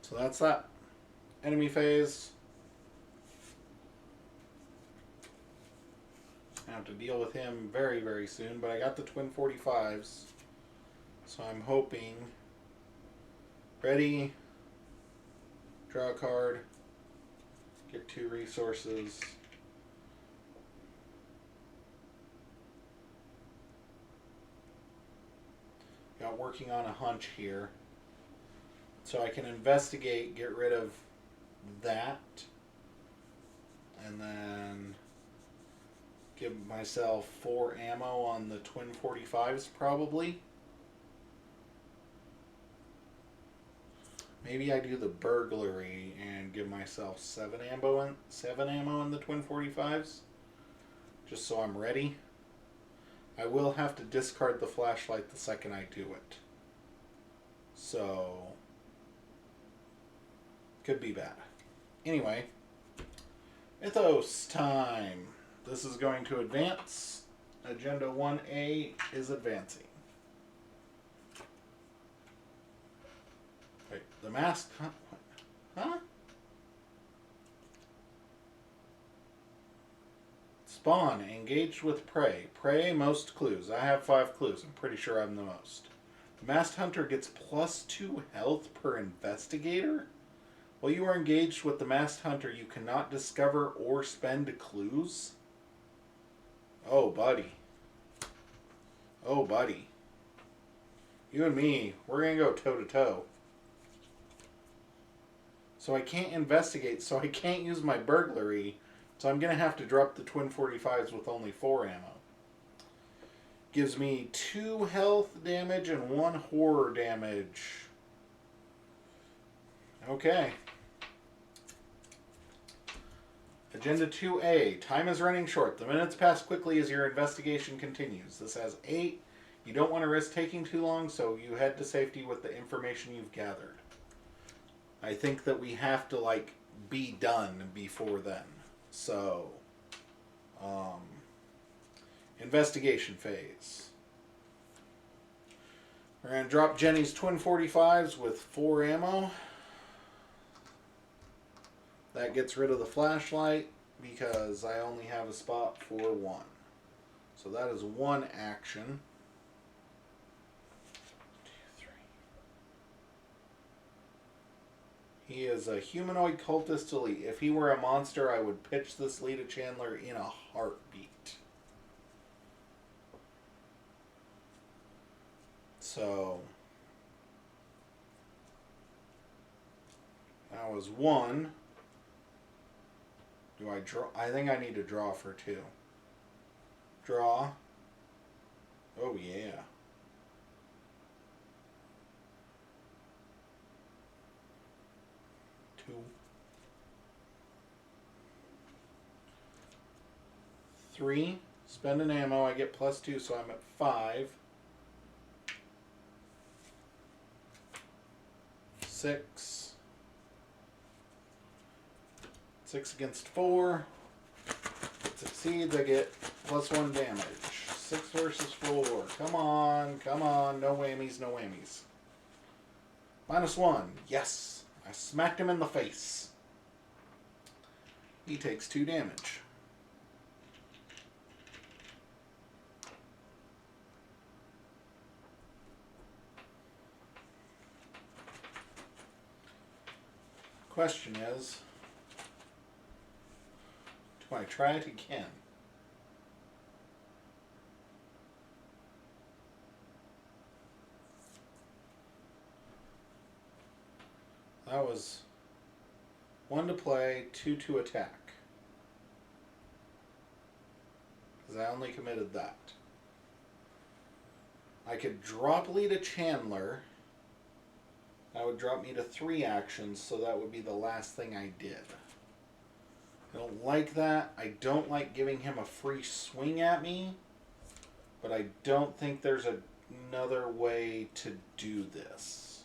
So that's that. Enemy phase. I have to deal with him very, very soon, but I got the twin 45s. So I'm hoping. Ready. Draw a card. Get 2 resources. Got working on a hunch here. So I can investigate, get rid of that. And then give myself 4 ammo on the twin 45s probably. Maybe I do the burglary and give myself 7 ammo in the twin 45s. Just so I'm ready. I will have to discard the flashlight the second I do it. So could be bad. Anyway, Mythos time. This is going to advance. Agenda 1A is advancing. Wait, the mask? Huh? Spawn, engaged with prey. Prey, most clues. I have 5 clues. I'm pretty sure I'm the most. Masked Hunter gets +2 health per investigator? While you are engaged with the Masked Hunter, you cannot discover or spend clues? Oh, buddy. Oh, buddy. You and me, we're going to go toe-to-toe. So I can't investigate, so I can't use my burglary, so I'm going to have to drop the twin 45s with only 4 ammo. Gives me 2 health damage and 1 horror damage. Okay. Agenda 2A. Time is running short. The minutes pass quickly as your investigation continues. This has 8. You don't want to risk taking too long, so you head to safety with the information you've gathered. I think that we have to, like, be done before then. So, investigation phase. We're going to drop Jenny's twin 45s with 4 ammo. That gets rid of the flashlight because I only have a spot for 1. So that is 1 action. 1, 2, 3. He is a humanoid cultist elite. If he were a monster, I would pitch this Lee to Chandler in a heartbeat. So that was 1. Do I draw? I think I need to draw for 2. Draw. Oh, yeah. Two. 3. Spend an ammo. I get +2, so I'm at 5. 6. 6 against 4. It succeeds, I get +1 damage. 6 versus 4. Come on, come on. No whammies, no whammies. -1. Yes. I smacked him in the face. He takes 2 damage. Question is, do I try it again? That was 1 to play, 2 to attack. Because I only committed that. I could drop Lee to Chandler. That would drop me to 3 actions, so that would be the last thing I did. I don't like that. I don't like giving him a free swing at me, but I don't think there's another way to do this.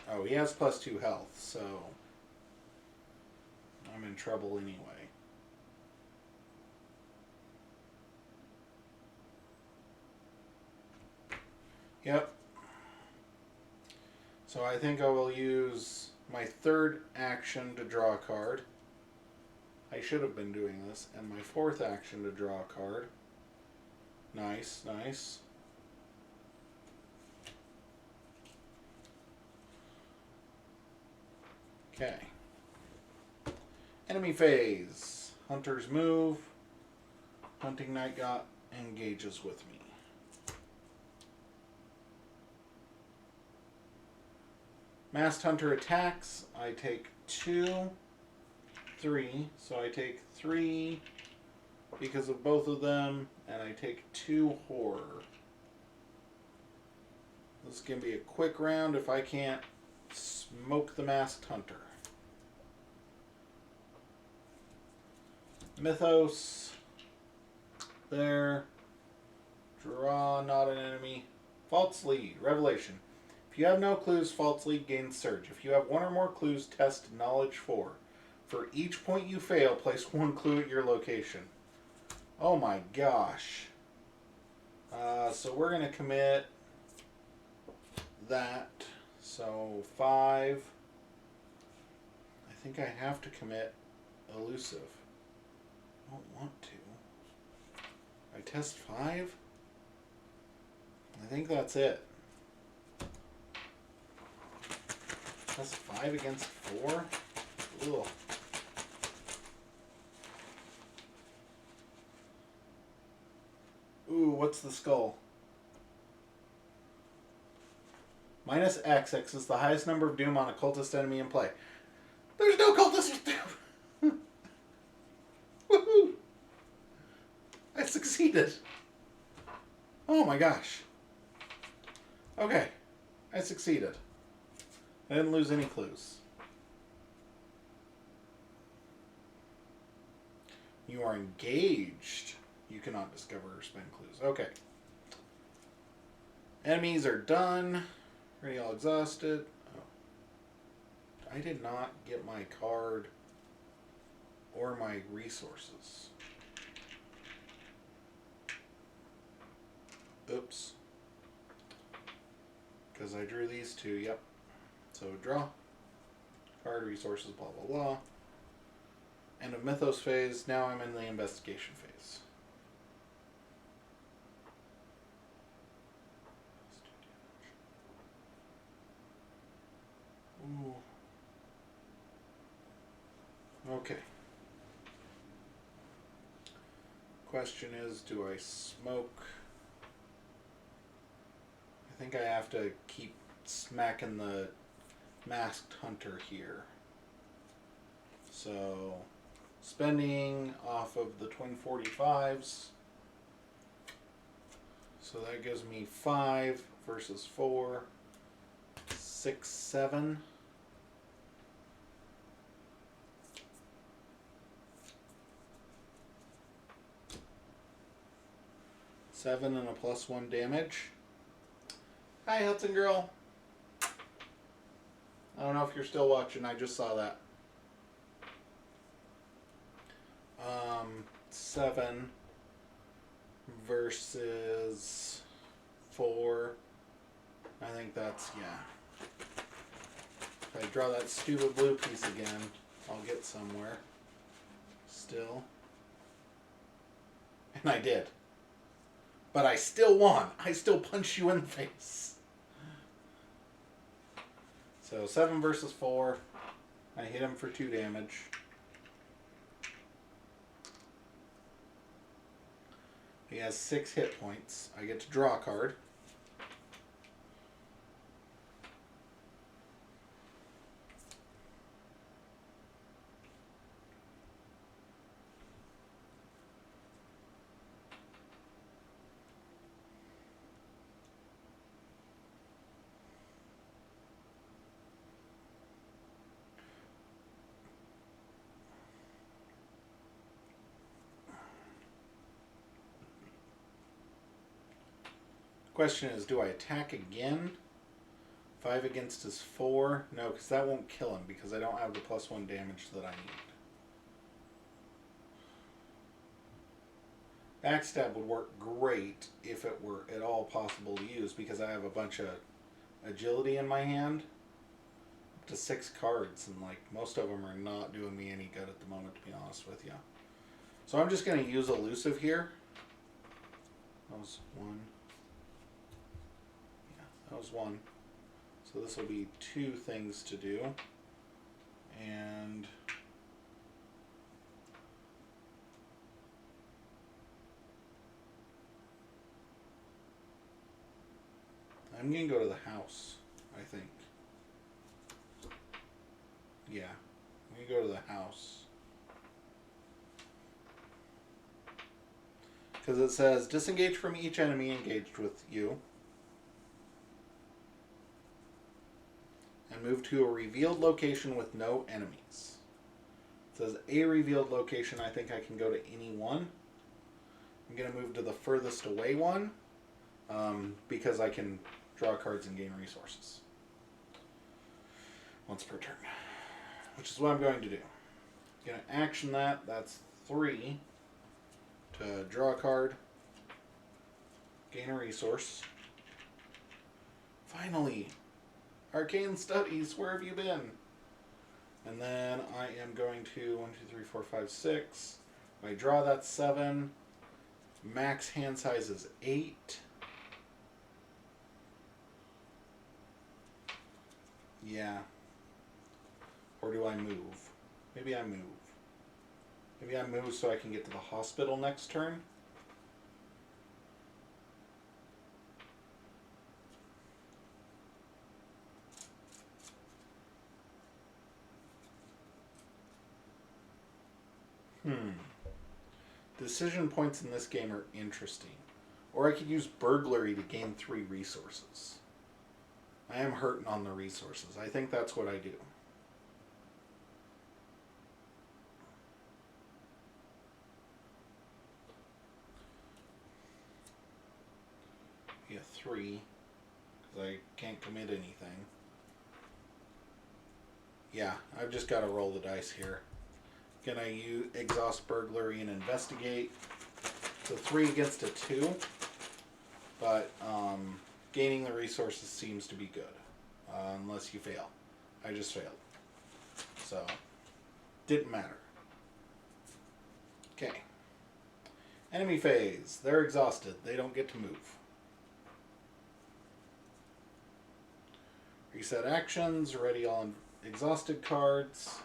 Oh, he has +2 health, so I'm in trouble anyway. Yep. So I think I will use my 3rd action to draw a card. I should have been doing this. And my 4th action to draw a card. Nice, nice. Okay. Enemy phase. Hunter's move. Hunting Night Got engages with me. Masked Hunter attacks. I take 2, 3. So I take 3 because of both of them, and I take 2 horror. This can be a quick round if I can't smoke the Masked Hunter. Mythos. There. Draw, not an enemy. False lead. Revelation. If you have no clues, false lead gains surge. If you have 1 or more clues, test knowledge 4. For each point you fail, place 1 clue at your location. Oh my gosh. So we're going to commit that. So 5. I think I have to commit elusive. I don't want to. I test 5? I think that's it. Test 5 against 4? Ugh. Ooh, what's the skull? Minus X. X is the highest number of doom on a cultist enemy in play. There's no cultist with doom! Woohoo! I succeeded! Oh my gosh. Okay. I succeeded. I didn't lose any clues. You are engaged. You cannot discover or spend clues. Okay. Enemies are done. Ready, all exhausted. Oh. I did not get my card or my resources. Oops. Because I drew these two, yep. So draw. Card, resources, blah, blah, blah. End of Mythos phase. Now I'm in the investigation phase. Ooh. Okay. Question is, do I smoke? I think I have to keep smacking the masked hunter here. So, spending off of the twin 45s. So that gives me 5 versus 4. 6, 7. Seven and a +1 damage. Hi, Hudson Girl. I don't know if you're still watching. I just saw that. 7 versus 4. I think that's, yeah. If I draw that stupid blue piece again, I'll get somewhere. Still. And I did. But I still won. I still punched you in the face. So 7 versus 4. I hit him for 2 damage. He has 6 hit points. I get to draw a card. Question is, do I attack again? 5 against his 4? No, because that won't kill him because I don't have the +1 damage that I need. Backstab would work great if it were at all possible to use because I have a bunch of agility in my hand. Up to 6 cards, and like most of them are not doing me any good at the moment, to be honest with you. So I'm just going to use elusive here. That was 1. That was 1. So this will be 2 things to do. And I'm going to go to the house, I think. Yeah, I'm going to go to the house. Because it says, disengage from each enemy engaged with you. And move to a revealed location with no enemies. It says a revealed location. I think I can go to any one. I'm going to move to the furthest away one because I can draw cards and gain resources once per turn, which is what I'm going to do. I'm going to action that. That's 3 to draw a card, gain a resource. Finally! Arcane Studies, where have you been? And then I am going to 1, 2, 3, 4, 5, 6. If I draw, that's 7. Max hand size is 8. Yeah. Or do I move? Maybe I move. Maybe I move so I can get to the hospital next turn. Decision points in this game are interesting. Or I could use burglary to gain 3 resources. I am hurting on the resources. I think that's what I do. Yeah, 3. Because I can't commit anything. Yeah, I've just got to roll the dice here. Can I exhaust burglary and investigate? So 3 against a 2. But gaining the resources seems to be good. Unless you fail. I just failed. So, didn't matter. Okay. Enemy phase. They're exhausted. They don't get to move. Reset actions. Ready all exhausted cards.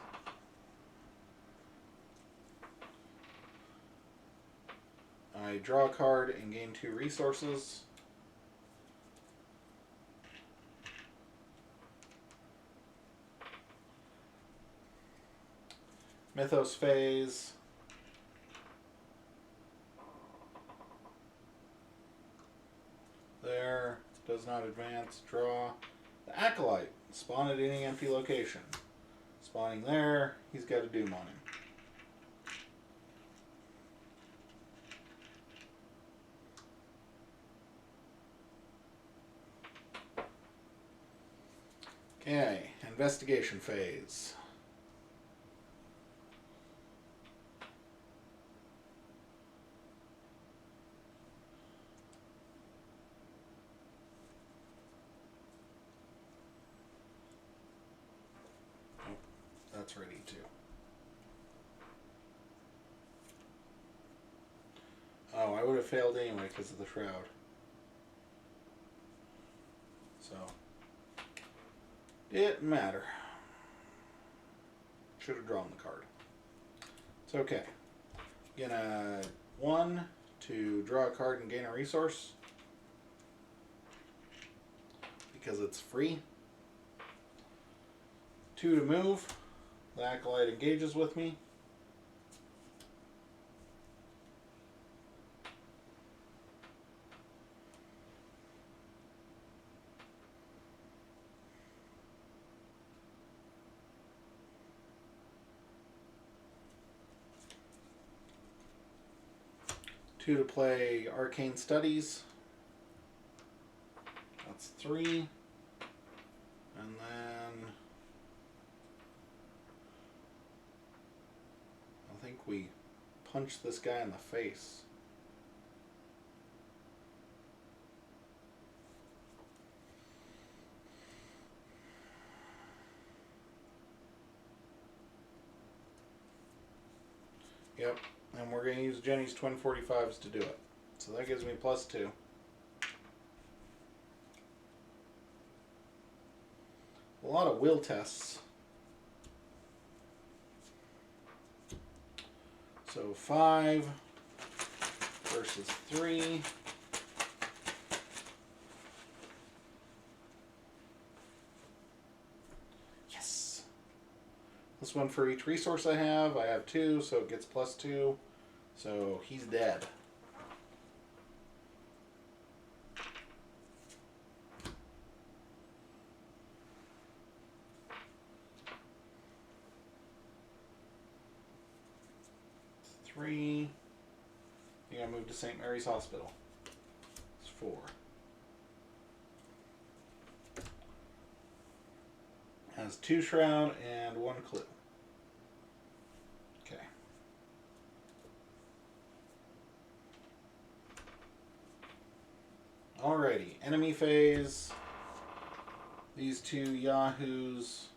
I draw a card and gain 2 resources. Mythos phase. There. Does not advance. Draw. The Acolyte. Spawn at any empty location. Spawning there. He's got a Doom on him. Okay. Investigation phase. That's ready too. Oh, I would have failed anyway because of the shroud. So, didn't matter. Should have drawn the card. It's okay. Gonna 1 to draw a card and gain a resource because it's free. 2 to move. The Acolyte engages with me. Two to play Arcane Studies. That's 3. And then I think we punch this guy in the face. Yep, and we're going to use Jenny's twin 45s to do it. So that gives me +2. A lot of will tests. So 5 versus 3. Yes. This one for each resource I have. I have 2, so it gets +2. So he's dead. Three. You gotta move to St. Mary's Hospital. It's 4. Has 2 shroud and 1 clue. Okay. Alrighty, enemy phase. These 2 yahoos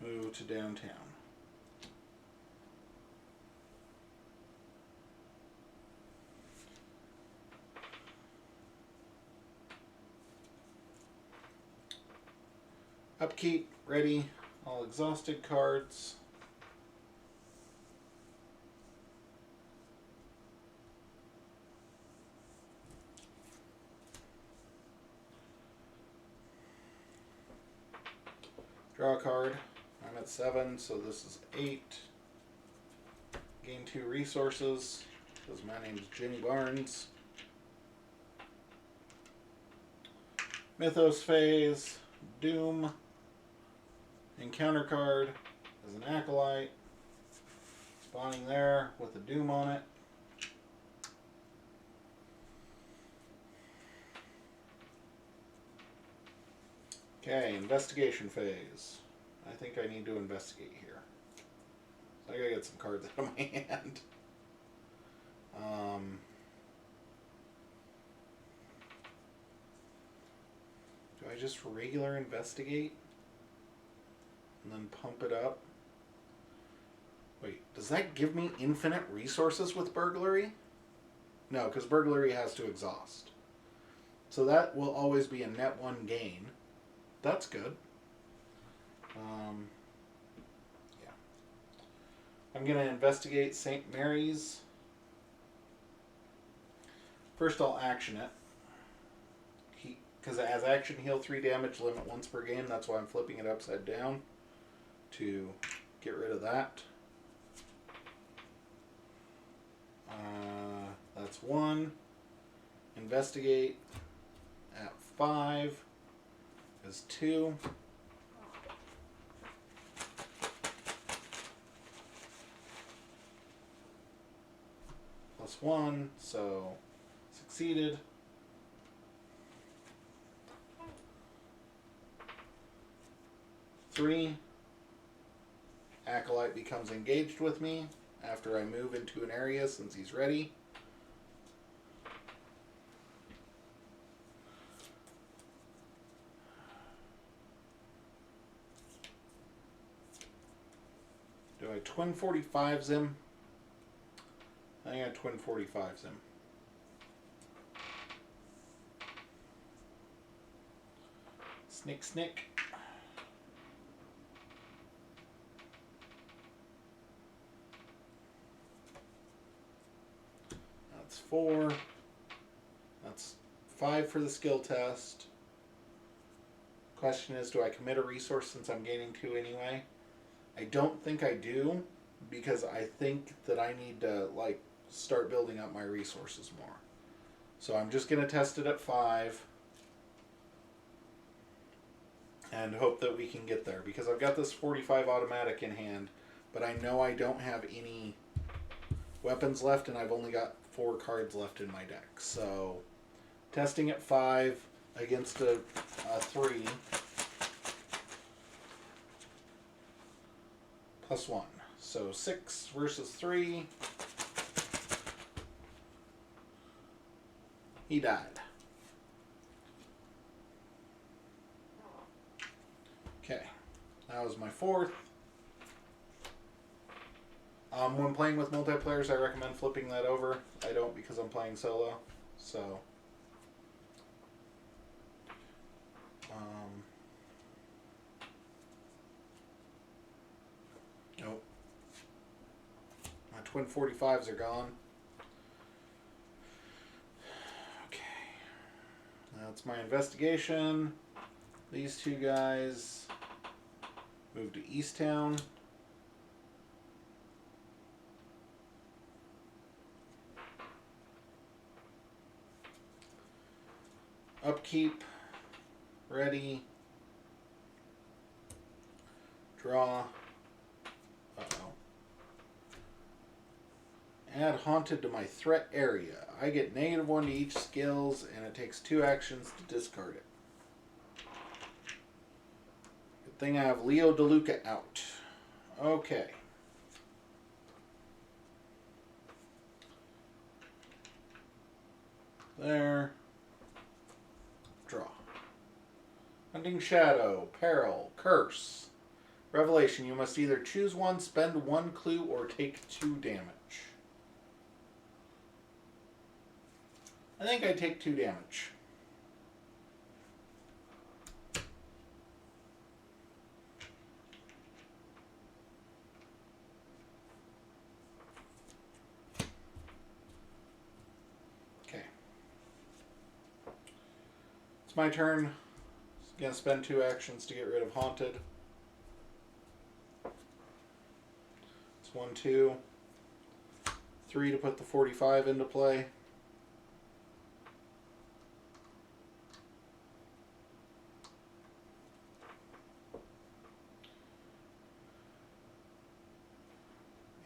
Move to downtown. Upkeep, ready, all exhausted cards. Draw a card. I'm at 7, so this is 8. Gain 2 resources, because my name's Jenny Barnes. Mythos phase, Doom. Encounter card as an Acolyte. Spawning there with a Doom on it. Okay, investigation phase. I think I need to investigate here. So I gotta get some cards out of my hand. Do I just regular investigate? And then pump it up? Wait, does that give me infinite resources with burglary? No, because burglary has to exhaust. So that will always be a net 1 gain. That's good. Yeah. I'm going to investigate St. Mary's. First I'll action it. Because it has action, heal 3 damage, limit once per game. That's why I'm flipping it upside down to get rid of that. That's 1. Investigate at 5 is 2. Plus 1, so succeeded. Three. Acolyte becomes engaged with me after I move into an area since he's ready. Do I twin 45s him? I think I twin 45s him. Snick, snick. That's 4. That's 5 for the skill test. Question is, do I commit a resource since I'm gaining 2 anyway? I don't think I do, because I think that I need to start building up my resources more. So I'm just going to test it at 5 and hope that we can get there, because I've got this 45 automatic in hand, but I know I don't have any weapons left and I've only got 4 cards left in my deck. So testing at 5 against a 3 plus 1. So 6 versus 3. He died. Okay, that was my 4th. When playing with multiplayers, I recommend flipping that over. I don't, because I'm playing solo. So, nope. My twin 45s are gone. Okay, that's my investigation. These 2 guys move to Easttown. Upkeep, ready, draw, uh-oh. Add Haunted to my threat area. I get -1 to each skills, and it takes 2 actions to discard it. Good thing I have Leo DeLuca out. Okay. There. Draw. Hunting Shadow, Peril, Curse. Revelation, you must either choose one, spend one clue, or take 2 damage. I think I take 2 damage. Okay. It's my turn. I'm going to spend 2 actions to get rid of Haunted. It's 1, 2. 3 to put the 45 into play.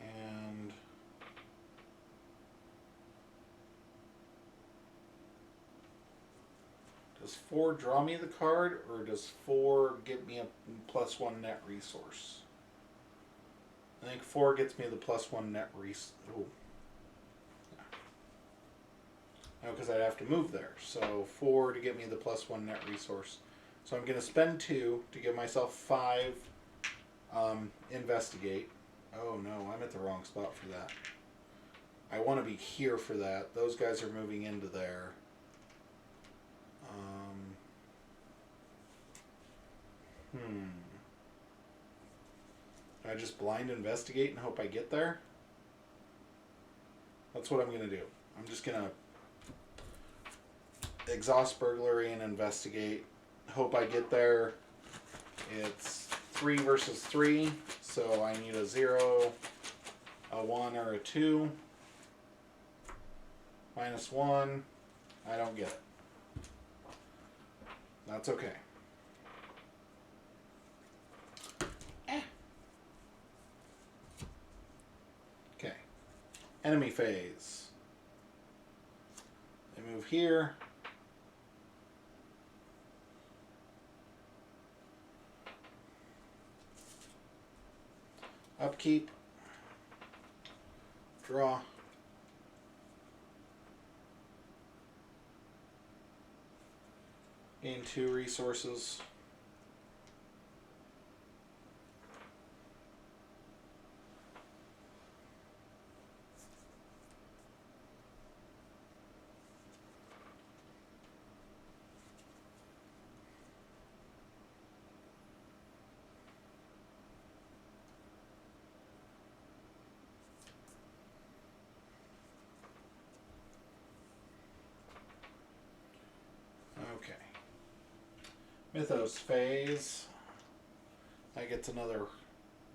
And does 4 draw me the card, or does 4 get me a +1 net resource? I think 4 gets me the +1 net resource. No, because I'd have to move there. So 4 to get me the +1 net resource. So I'm going to spend 2 to give myself 5 investigate. Oh no, I'm at the wrong spot for that. I want to be here for that. Those guys are moving into there. I just blind investigate and hope I get there? That's what I'm going to do. I'm just going to exhaust burglary and investigate. Hope I get there. It's 3 versus 3, so I need a 0, a 1, or a 2. -1. I don't get it. That's okay. Okay. Enemy phase. They move here. Upkeep. Draw. Gain 2 resources. Okay. Mythos phase. That gets another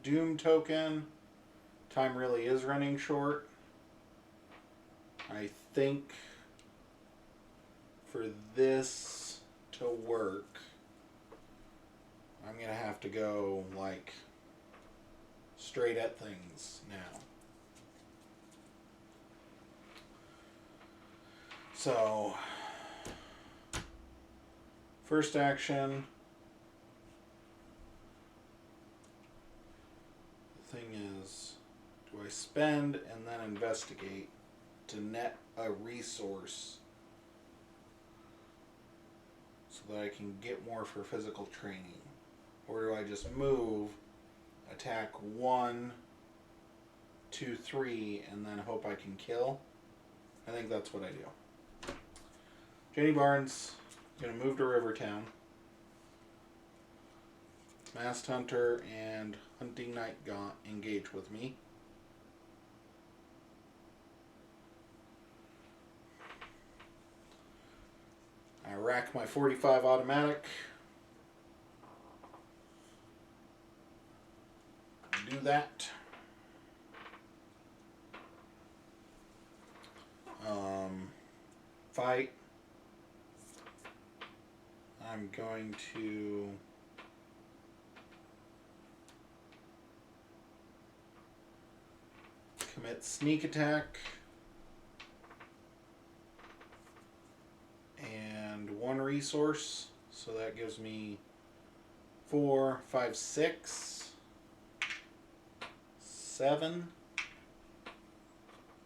Doom token. Time really is running short. I think for this to work, I'm going to have to go like straight at things now. So first action. The thing is, do I spend and then investigate to net a resource so that I can get more for physical training? Or do I just move, attack 1, 2, 3, and then hope I can kill? I think that's what I do. Jenny Barnes. Going to move to Rivertown. Masked Hunter and Hunting Knight engage with me. I rack my 45 automatic. Do that. Fight. I'm going to commit sneak attack and 1 resource, so that gives me 4, 5, 6, 7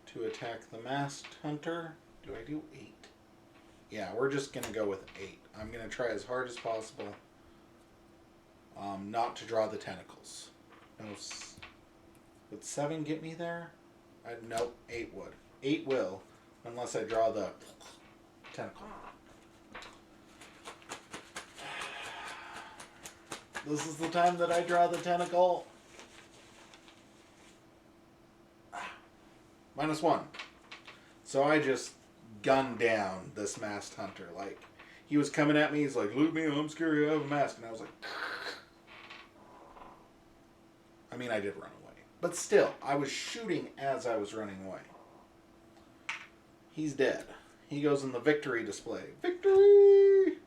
to attack the Masked Hunter. Do I do 8? Yeah, we're just going to go with 8. I'm going to try as hard as possible not to draw the tentacles. No, would 7 get me there? Nope, 8 would. 8 will, unless I draw the tentacle. This is the time that I draw the tentacle. -1. So I just gunned down this masked hunter. Like, he was coming at me. He's like, "Look at me, I'm scary. I have a mask." And I was like, I mean, I did run away. But still, I was shooting as I was running away. He's dead. He goes in the victory display. Victory!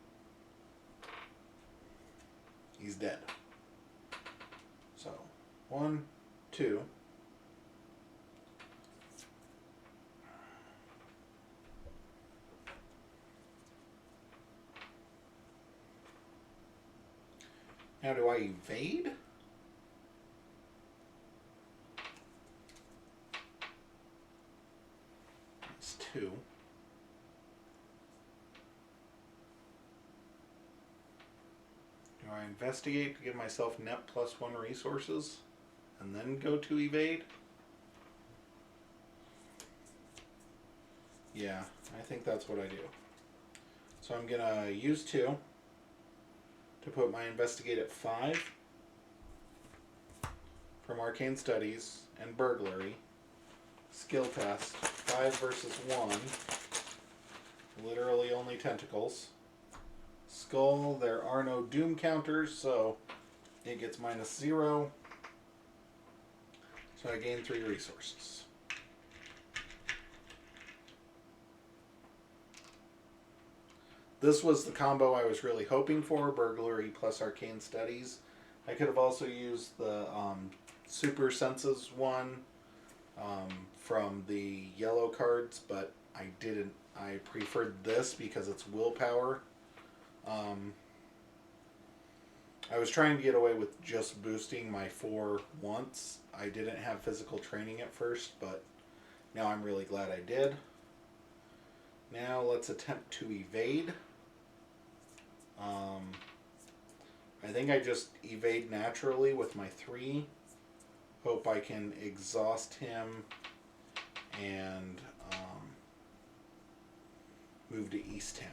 He's dead. So, 1, 2. Now, do I evade? It's 2. Do I investigate to give myself net +1 resources and then go to evade? Yeah, I think that's what I do. So I'm going to use 2 to put my investigate at 5 from arcane studies and burglary. Skill test, 5 versus 1. Literally only tentacles. Skull, there are no doom counters, so it gets -0. So I gain 3 resources. This was the combo I was really hoping for, burglary plus arcane studies. I could have also used the super senses one from the yellow cards, but I didn't. I preferred this because it's willpower. I was trying to get away with just boosting my 4 once. I didn't have physical training at first, but now I'm really glad I did. Now let's attempt to evade. I think I just evade naturally with my 3. Hope I can exhaust him and move to East Town.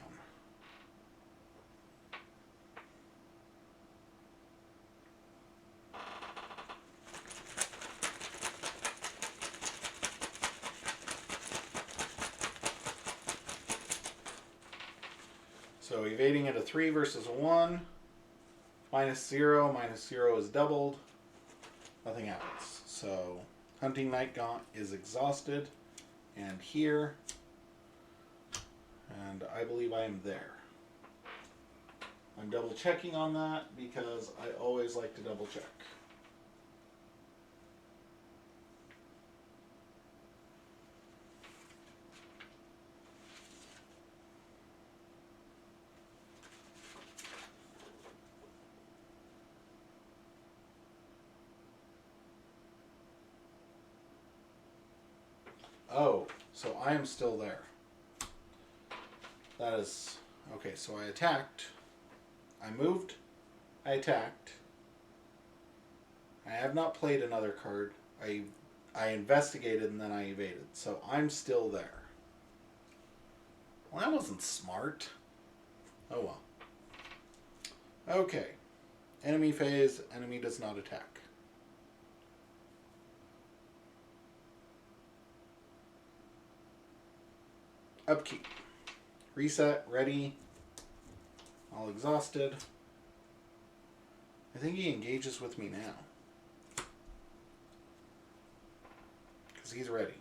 So evading at a 3 versus a 1. -0. -0 is doubled. Nothing happens. So Hunting Night Gaunt is exhausted. And here. And I believe I am there. I'm double checking on that because I always like to double check. Oh, so I am still there. That is... Okay, so I attacked. I moved. I attacked. I have not played another card. I investigated and then I evaded. So I'm still there. Well, that wasn't smart. Oh well. Okay. Enemy phase. Enemy does not attack. Upkeep. Reset. Ready. All exhausted. I think he engages with me now. Because he's ready.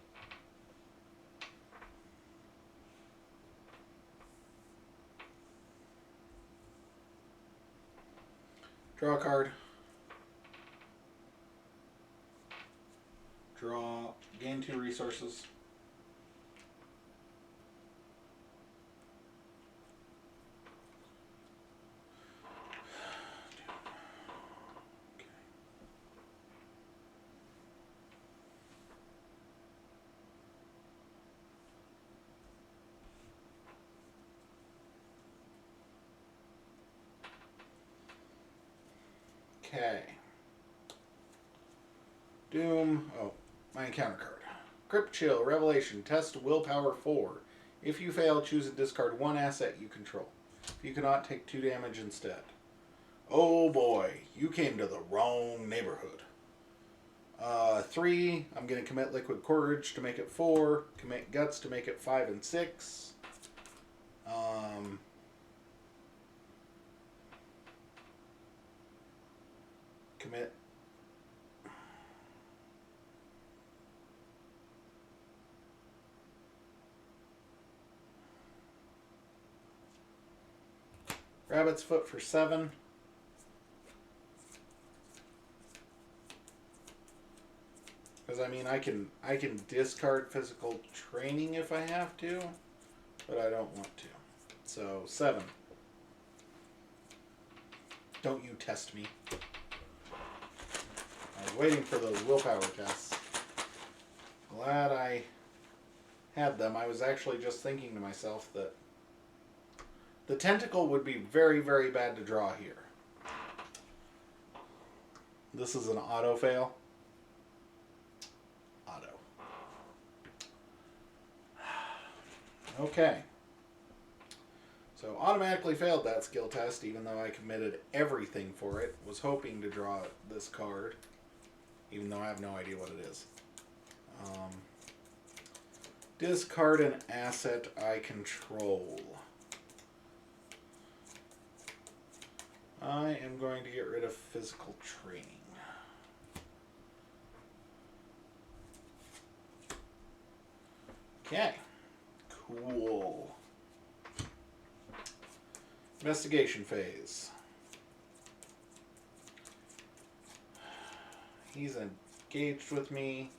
Draw a card. Draw. Gain 2 resources. Okay. Doom. Oh, my encounter card. Crypt Chill, Revelation, test willpower 4. If you fail, choose and discard one asset you control. If you cannot, take 2 damage instead. Oh boy, you came to the wrong neighborhood. 3, I'm going to commit Liquid Courage to make it 4. Commit Guts to make it 5 and 6. Commit. Rabbit's Foot for 7. Because I mean, I can discard physical training if I have to, but I don't want to. So 7. Don't you test me. I was waiting for those willpower tests. Glad I had them. I was actually just thinking to myself that the tentacle would be very, very bad to draw here. This is an auto fail. Auto. Okay. So automatically failed that skill test, even though I committed everything for it. Was hoping to draw this card, even though I have no idea what it is. Discard an asset I control. I am going to get rid of physical training. Okay. Cool. Investigation phase. He's engaged with me.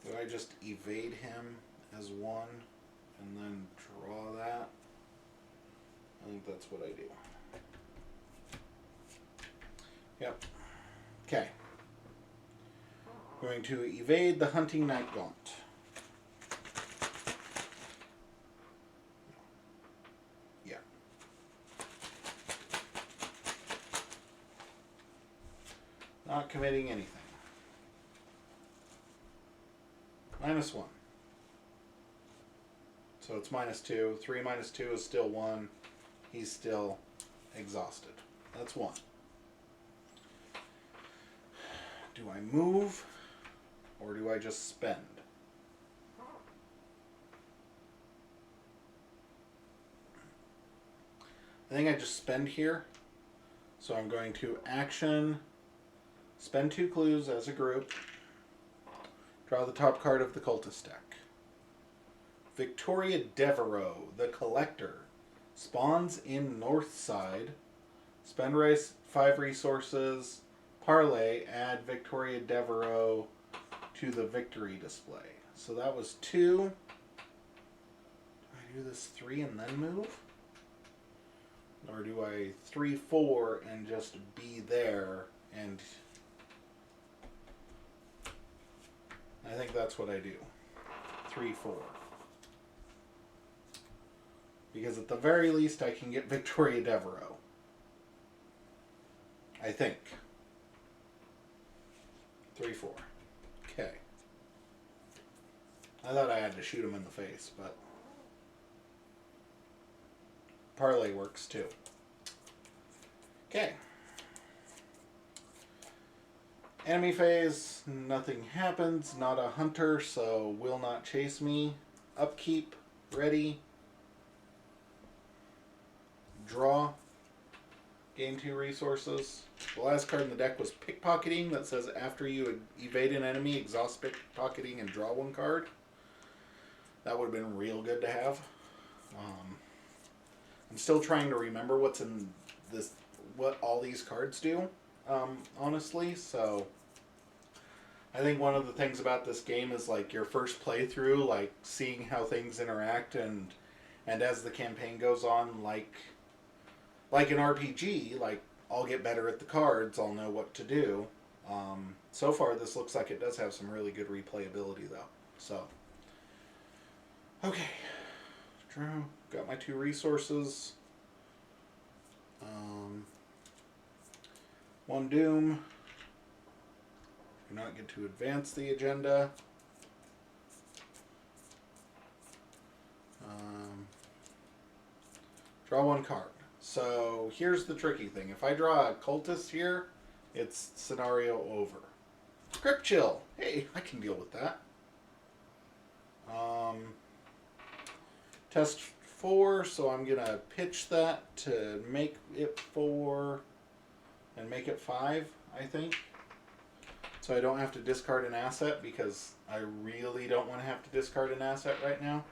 Do I just evade him as 1 and then draw that? I think that's what I do. Yep. Okay. Going to evade the Hunting Night Gaunt. Yeah. Not committing anything. -1. So it's -2. 3 minus 2 is still 1. He's still exhausted. That's 1. Do I move, or do I just spend? I think I just spend here. So I'm going to action, spend 2 clues as a group, draw the top card of the cultist deck. Victoria Devereaux, the Collector, spawns in North Side. Spend 5 resources. Parlay, add Victoria Devereaux to the victory display. So that was 2. Do I do this 3 and then move? Or do I 3, 4 and just be there and... I think that's what I do. 3, 4. Because at the very least I can get Victoria Devereaux. I think. 3, 4. Okay. I thought I had to shoot him in the face, but parlay works too. Okay. Enemy phase, nothing happens. Not a hunter, so will not chase me. Upkeep, ready. Draw. Gain 2 resources. The last card in the deck was Pickpocketing, that says after you evade an enemy, exhaust Pickpocketing and draw 1 card. That would have been real good to have. I'm still trying to remember what's in this, what all these cards do, honestly. So I think one of the things about this game is like your first playthrough, like seeing how things interact, and as the campaign goes on, like an RPG, like I'll get better at the cards, I'll know what to do. So far this looks like it does have some really good replayability though. So, okay, drew, got my 2 resources. 1 Doom. Do not get to advance the agenda. Draw 1 card. So here's the tricky thing. If I draw a cultist here, it's scenario over. Grip Chill. Hey, I can deal with that. Test 4, so I'm going to pitch that to make it 4 and make it 5, I think. So I don't have to discard an asset because I really don't want to have to discard an asset right now.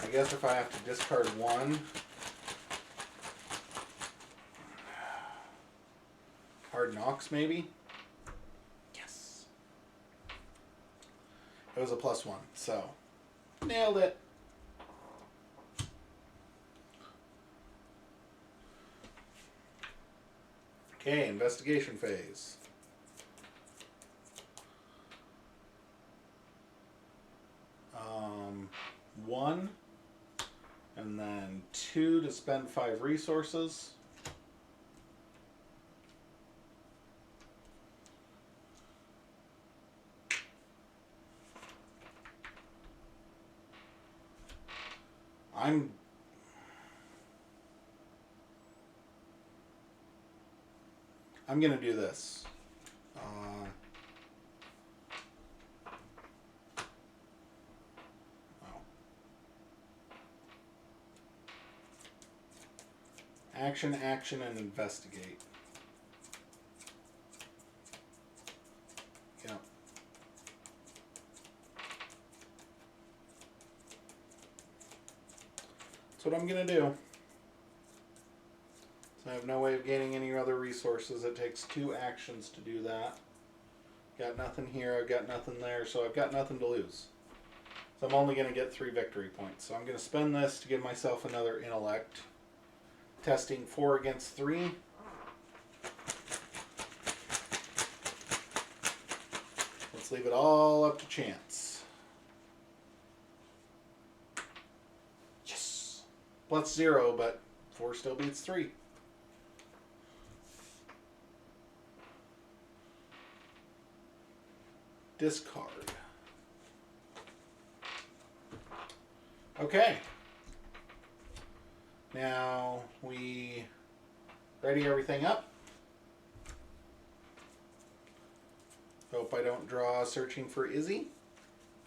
I guess if I have to discard 1, Hard Knocks maybe? Yes. It was a +1, so nailed it. Okay, investigation phase. 1, and then 2 to spend 5 resources. I'm gonna do this. Action, action, and investigate. Yeah. That's what I'm gonna do. So I have no way of gaining any other resources. It takes 2 actions to do that. Got nothing here, I've got nothing there, so I've got nothing to lose. So I'm only gonna get 3 victory points. So I'm gonna spend this to give myself another intellect. Testing 4 against 3. Let's leave it all up to chance. Yes! +0, but 4 still beats 3. Discard. Okay. Now we ready everything up. Hope I don't draw Searching for Izzy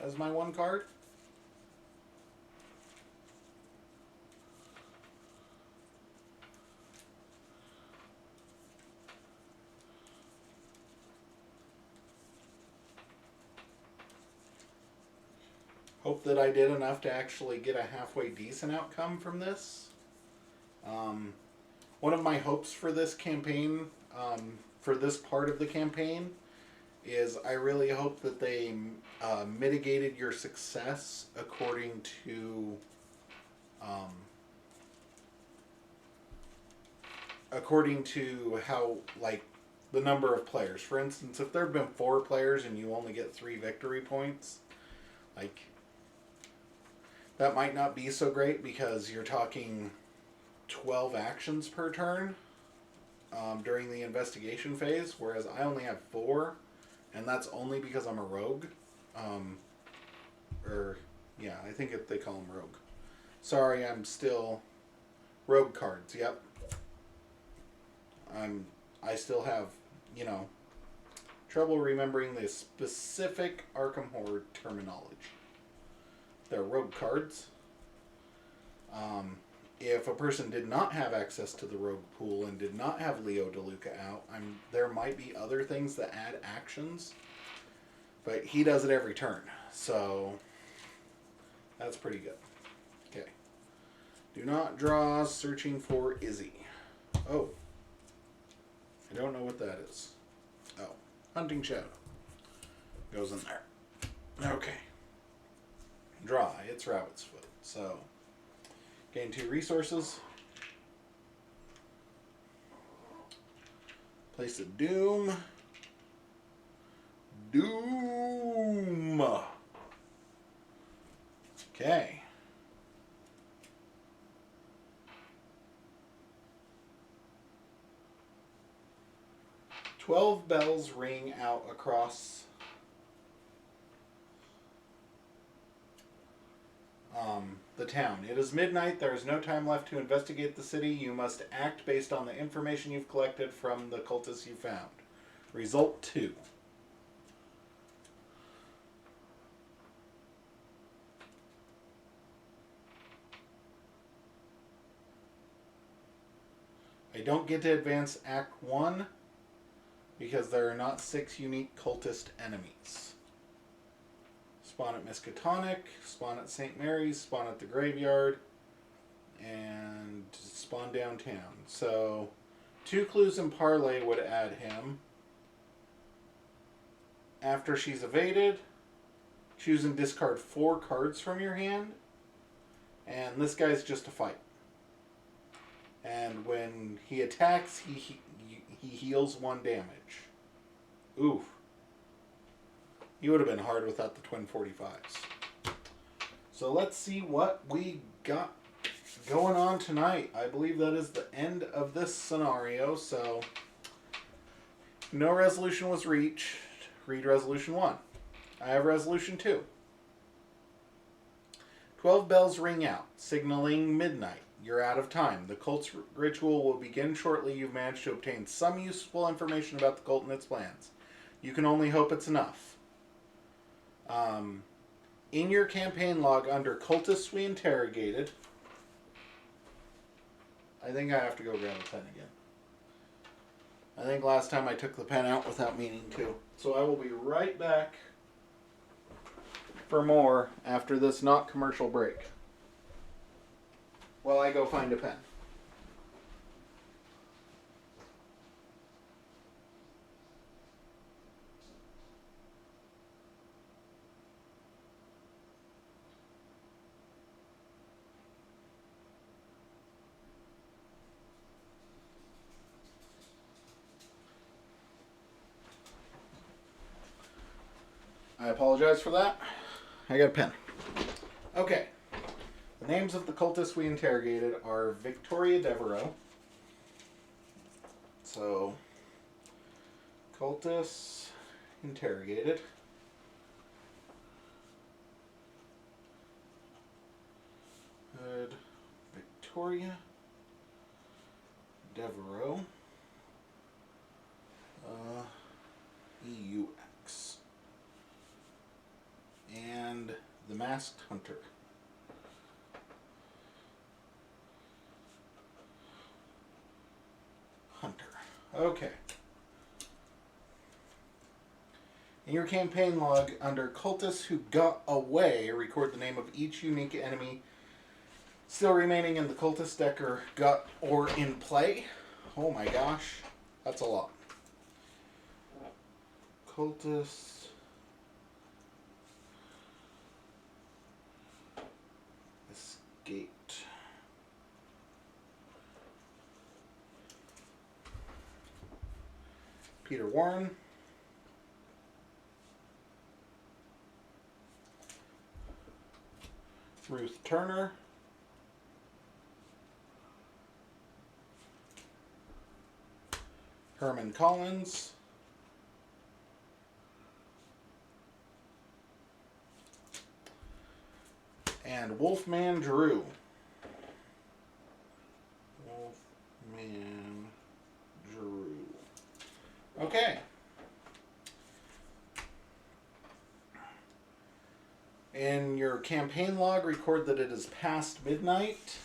as my 1 card. Hope that I did enough to actually get a halfway decent outcome from this. One of my hopes for this campaign, for this part of the campaign, is I really hope that they mitigated your success according to how, like, the number of players. For instance, if there have been 4 players and you only get 3 victory points, like, that might not be so great because you're talking 12 actions per turn during the investigation phase, whereas I only have 4, and that's only because I'm a rogue. Yeah, I think they call them rogue. Sorry, I'm still rogue cards. Yep. I still have, trouble remembering the specific Arkham Horror terminology. They're rogue cards. If a person did not have access to the rogue pool and did not have Leo DeLuca out, there might be other things that add actions, but he does it every turn, so that's pretty good. Okay. Do not draw Searching for Izzy. Oh. I don't know what that is. Oh. Hunting Shadow. Goes in there. Okay. Draw. It's Rabbit's Foot. So, gain 2 resources. Place a Doom. Doom! Okay. 12 bells ring out across the town. It is midnight. There is no time left to investigate the city. You must act based on the information you've collected from the cultists you found. Result 2. I don't get to advance Act 1 because there are not 6 unique cultist enemies. Spawn at Miskatonic, spawn at St. Mary's, spawn at the graveyard, and spawn downtown. So 2 clues in parlay would add him. After she's evaded, choose and discard 4 cards from your hand. And this guy's just a fight. And when he attacks, he heals 1 damage. Oof. He would have been hard without the twin 45s. So let's see what we got going on tonight. I believe that is the end of this scenario. So no resolution was reached. Read resolution 1. I have resolution 2. 12 bells ring out, signaling midnight. You're out of time. The cult's ritual will begin shortly. You've managed to obtain some useful information about the cult and its plans. You can only hope it's enough. In your campaign log under cultists we interrogated, I think I have to go grab a pen again. I think last time I took the pen out without meaning to. So I will be right back for more after this not commercial break. While I go find a pen. I apologize for that. I got a pen. Okay. The names of the cultists we interrogated are Victoria Devereaux. So, cultists interrogated. Good. Victoria Devereaux. EUX. And the Masked Hunter. Okay. In your campaign log, under cultists who got away, record the name of each unique enemy still remaining in the cultist deck or in play. Oh my gosh, that's a lot. Cultists. Escaped. Peter Warren. Ruth Turner. Herman Collins. And Wolfman Drew. Wolfman Drew. Okay. In your campaign log, record that it is past midnight.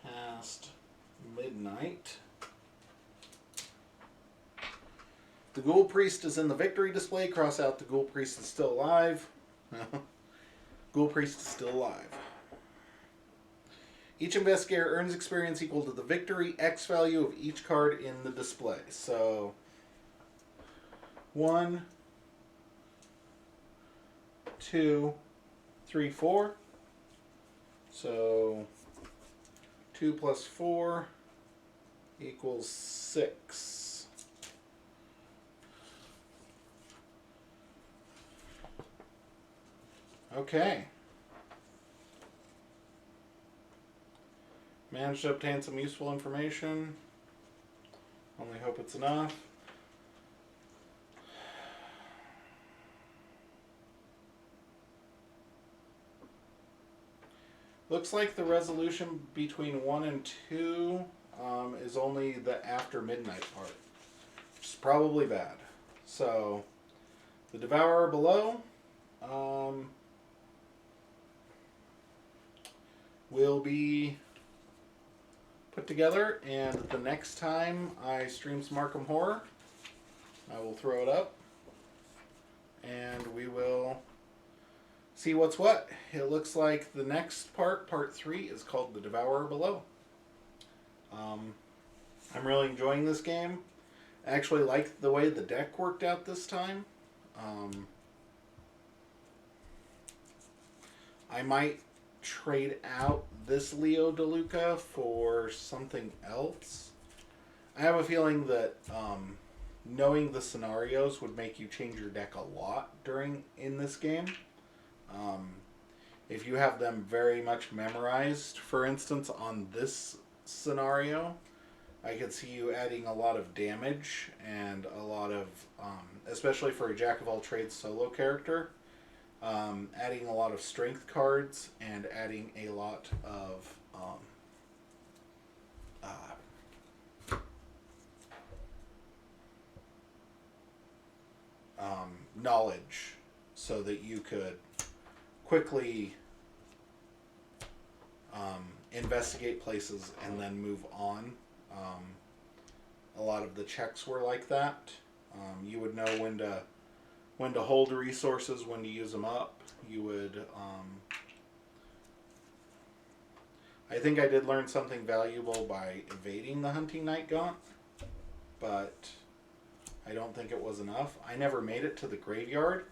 Past midnight. The Ghoul Priest is in the victory display. Cross out the Ghoul Priest is still alive. Ghoul Priest is still alive. Each investigator earns experience equal to the victory X value of each card in the display. So, 1, 2, 3, 4. So, 2 plus 4 equals 6. Okay. Managed to obtain some useful information. Only hope it's enough. Looks like the resolution between 1 and 2 is only the after midnight part, which is probably bad. So, the Devourer below will be put together, and the next time I stream some Arkham Horror, I will throw it up, and we will see what's what. It looks like the next part, part 3, is called The Devourer Below. I'm really enjoying this game. I actually like the way the deck worked out this time. I might trade out this Leo DeLuca for something else. I have a feeling that knowing the scenarios would make you change your deck a lot in this game. If you have them very much memorized, for instance, on this scenario, I could see you adding a lot of damage and a lot of, especially for a Jack-of-all-trades solo character, adding a lot of strength cards and adding a lot of knowledge, so that you could quickly investigate places and then move on. A lot of the checks were like that. You would know when to hold resources, when to use them up. You would. I think I did learn something valuable by evading the Hunting Night Gaunt, but I don't think it was enough. I never made it to the graveyard,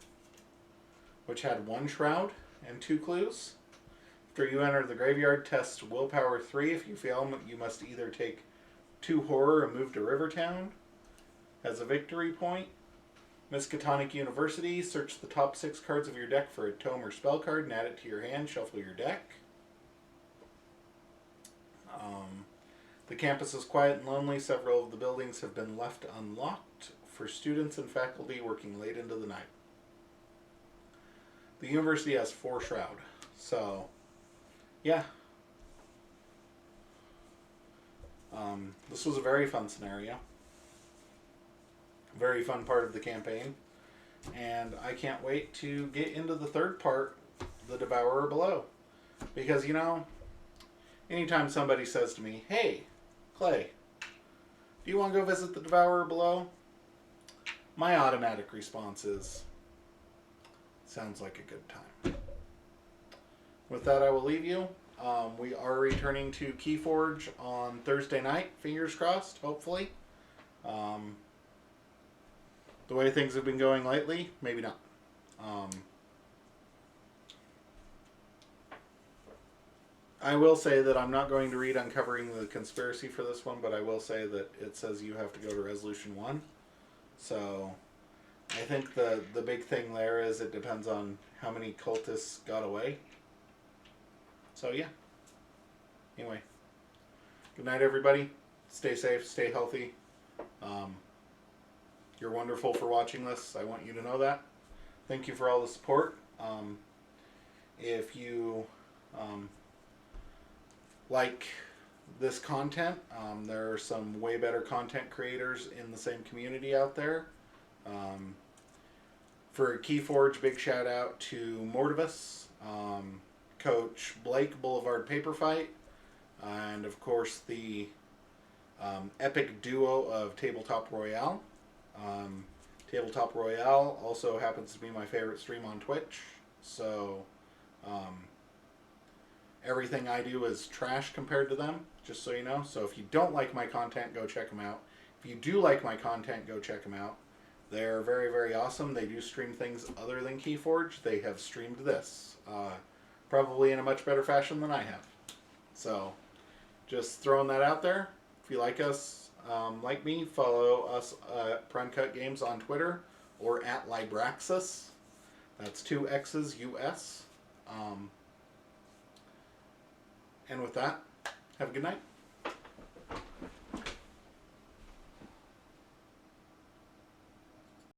which had 1 shroud and 2 clues. After you enter the graveyard, test willpower 3. If you fail, you must either take 2 horror and move to Rivertown as a victory point. Miskatonic University, search the top 6 cards of your deck for a tome or spell card and add it to your hand. Shuffle your deck. The campus is quiet and lonely. Several of the buildings have been left unlocked for students and faculty working late into the night. The university has 4 shroud. So, yeah. This was a very fun scenario. Very fun part of the campaign. And I can't wait to get into the third part, The Devourer Below. Because, you know, anytime somebody says to me, "Hey, Clay, do you want to go visit the Devourer Below?" My automatic response is, sounds like a good time. With that, I will leave you. We are returning to Keyforge on Thursday night, fingers crossed, hopefully. The way things have been going lately, maybe not. I will say that I'm not going to read Uncovering the Conspiracy for this one, but I will say that it says you have to go to Resolution 1. So I think the big thing there is it depends on how many cultists got away. So yeah. Anyway. Good night, everybody. Stay safe, stay healthy. You're wonderful for watching this. I want you to know that. Thank you for all the support. If you like this content, there are some way better content creators in the same community out there. For Keyforge, big shout out to Mortivus, Coach Blake, Boulevard Paper Fight, and of course the epic duo of Tabletop Royale. Tabletop Royale also happens to be my favorite stream on Twitch, so everything I do is trash compared to them, just so you know. So if you don't like my content, go check them out. If you do like my content, go check them out. They're very, very awesome. They do stream things other than Keyforge. They have streamed this, probably in a much better fashion than I have. So just throwing that out there. If you like us, like me, follow us at Primecutgames on Twitter or at Libraxis. That's 2 X's US. And with that, Have a good night.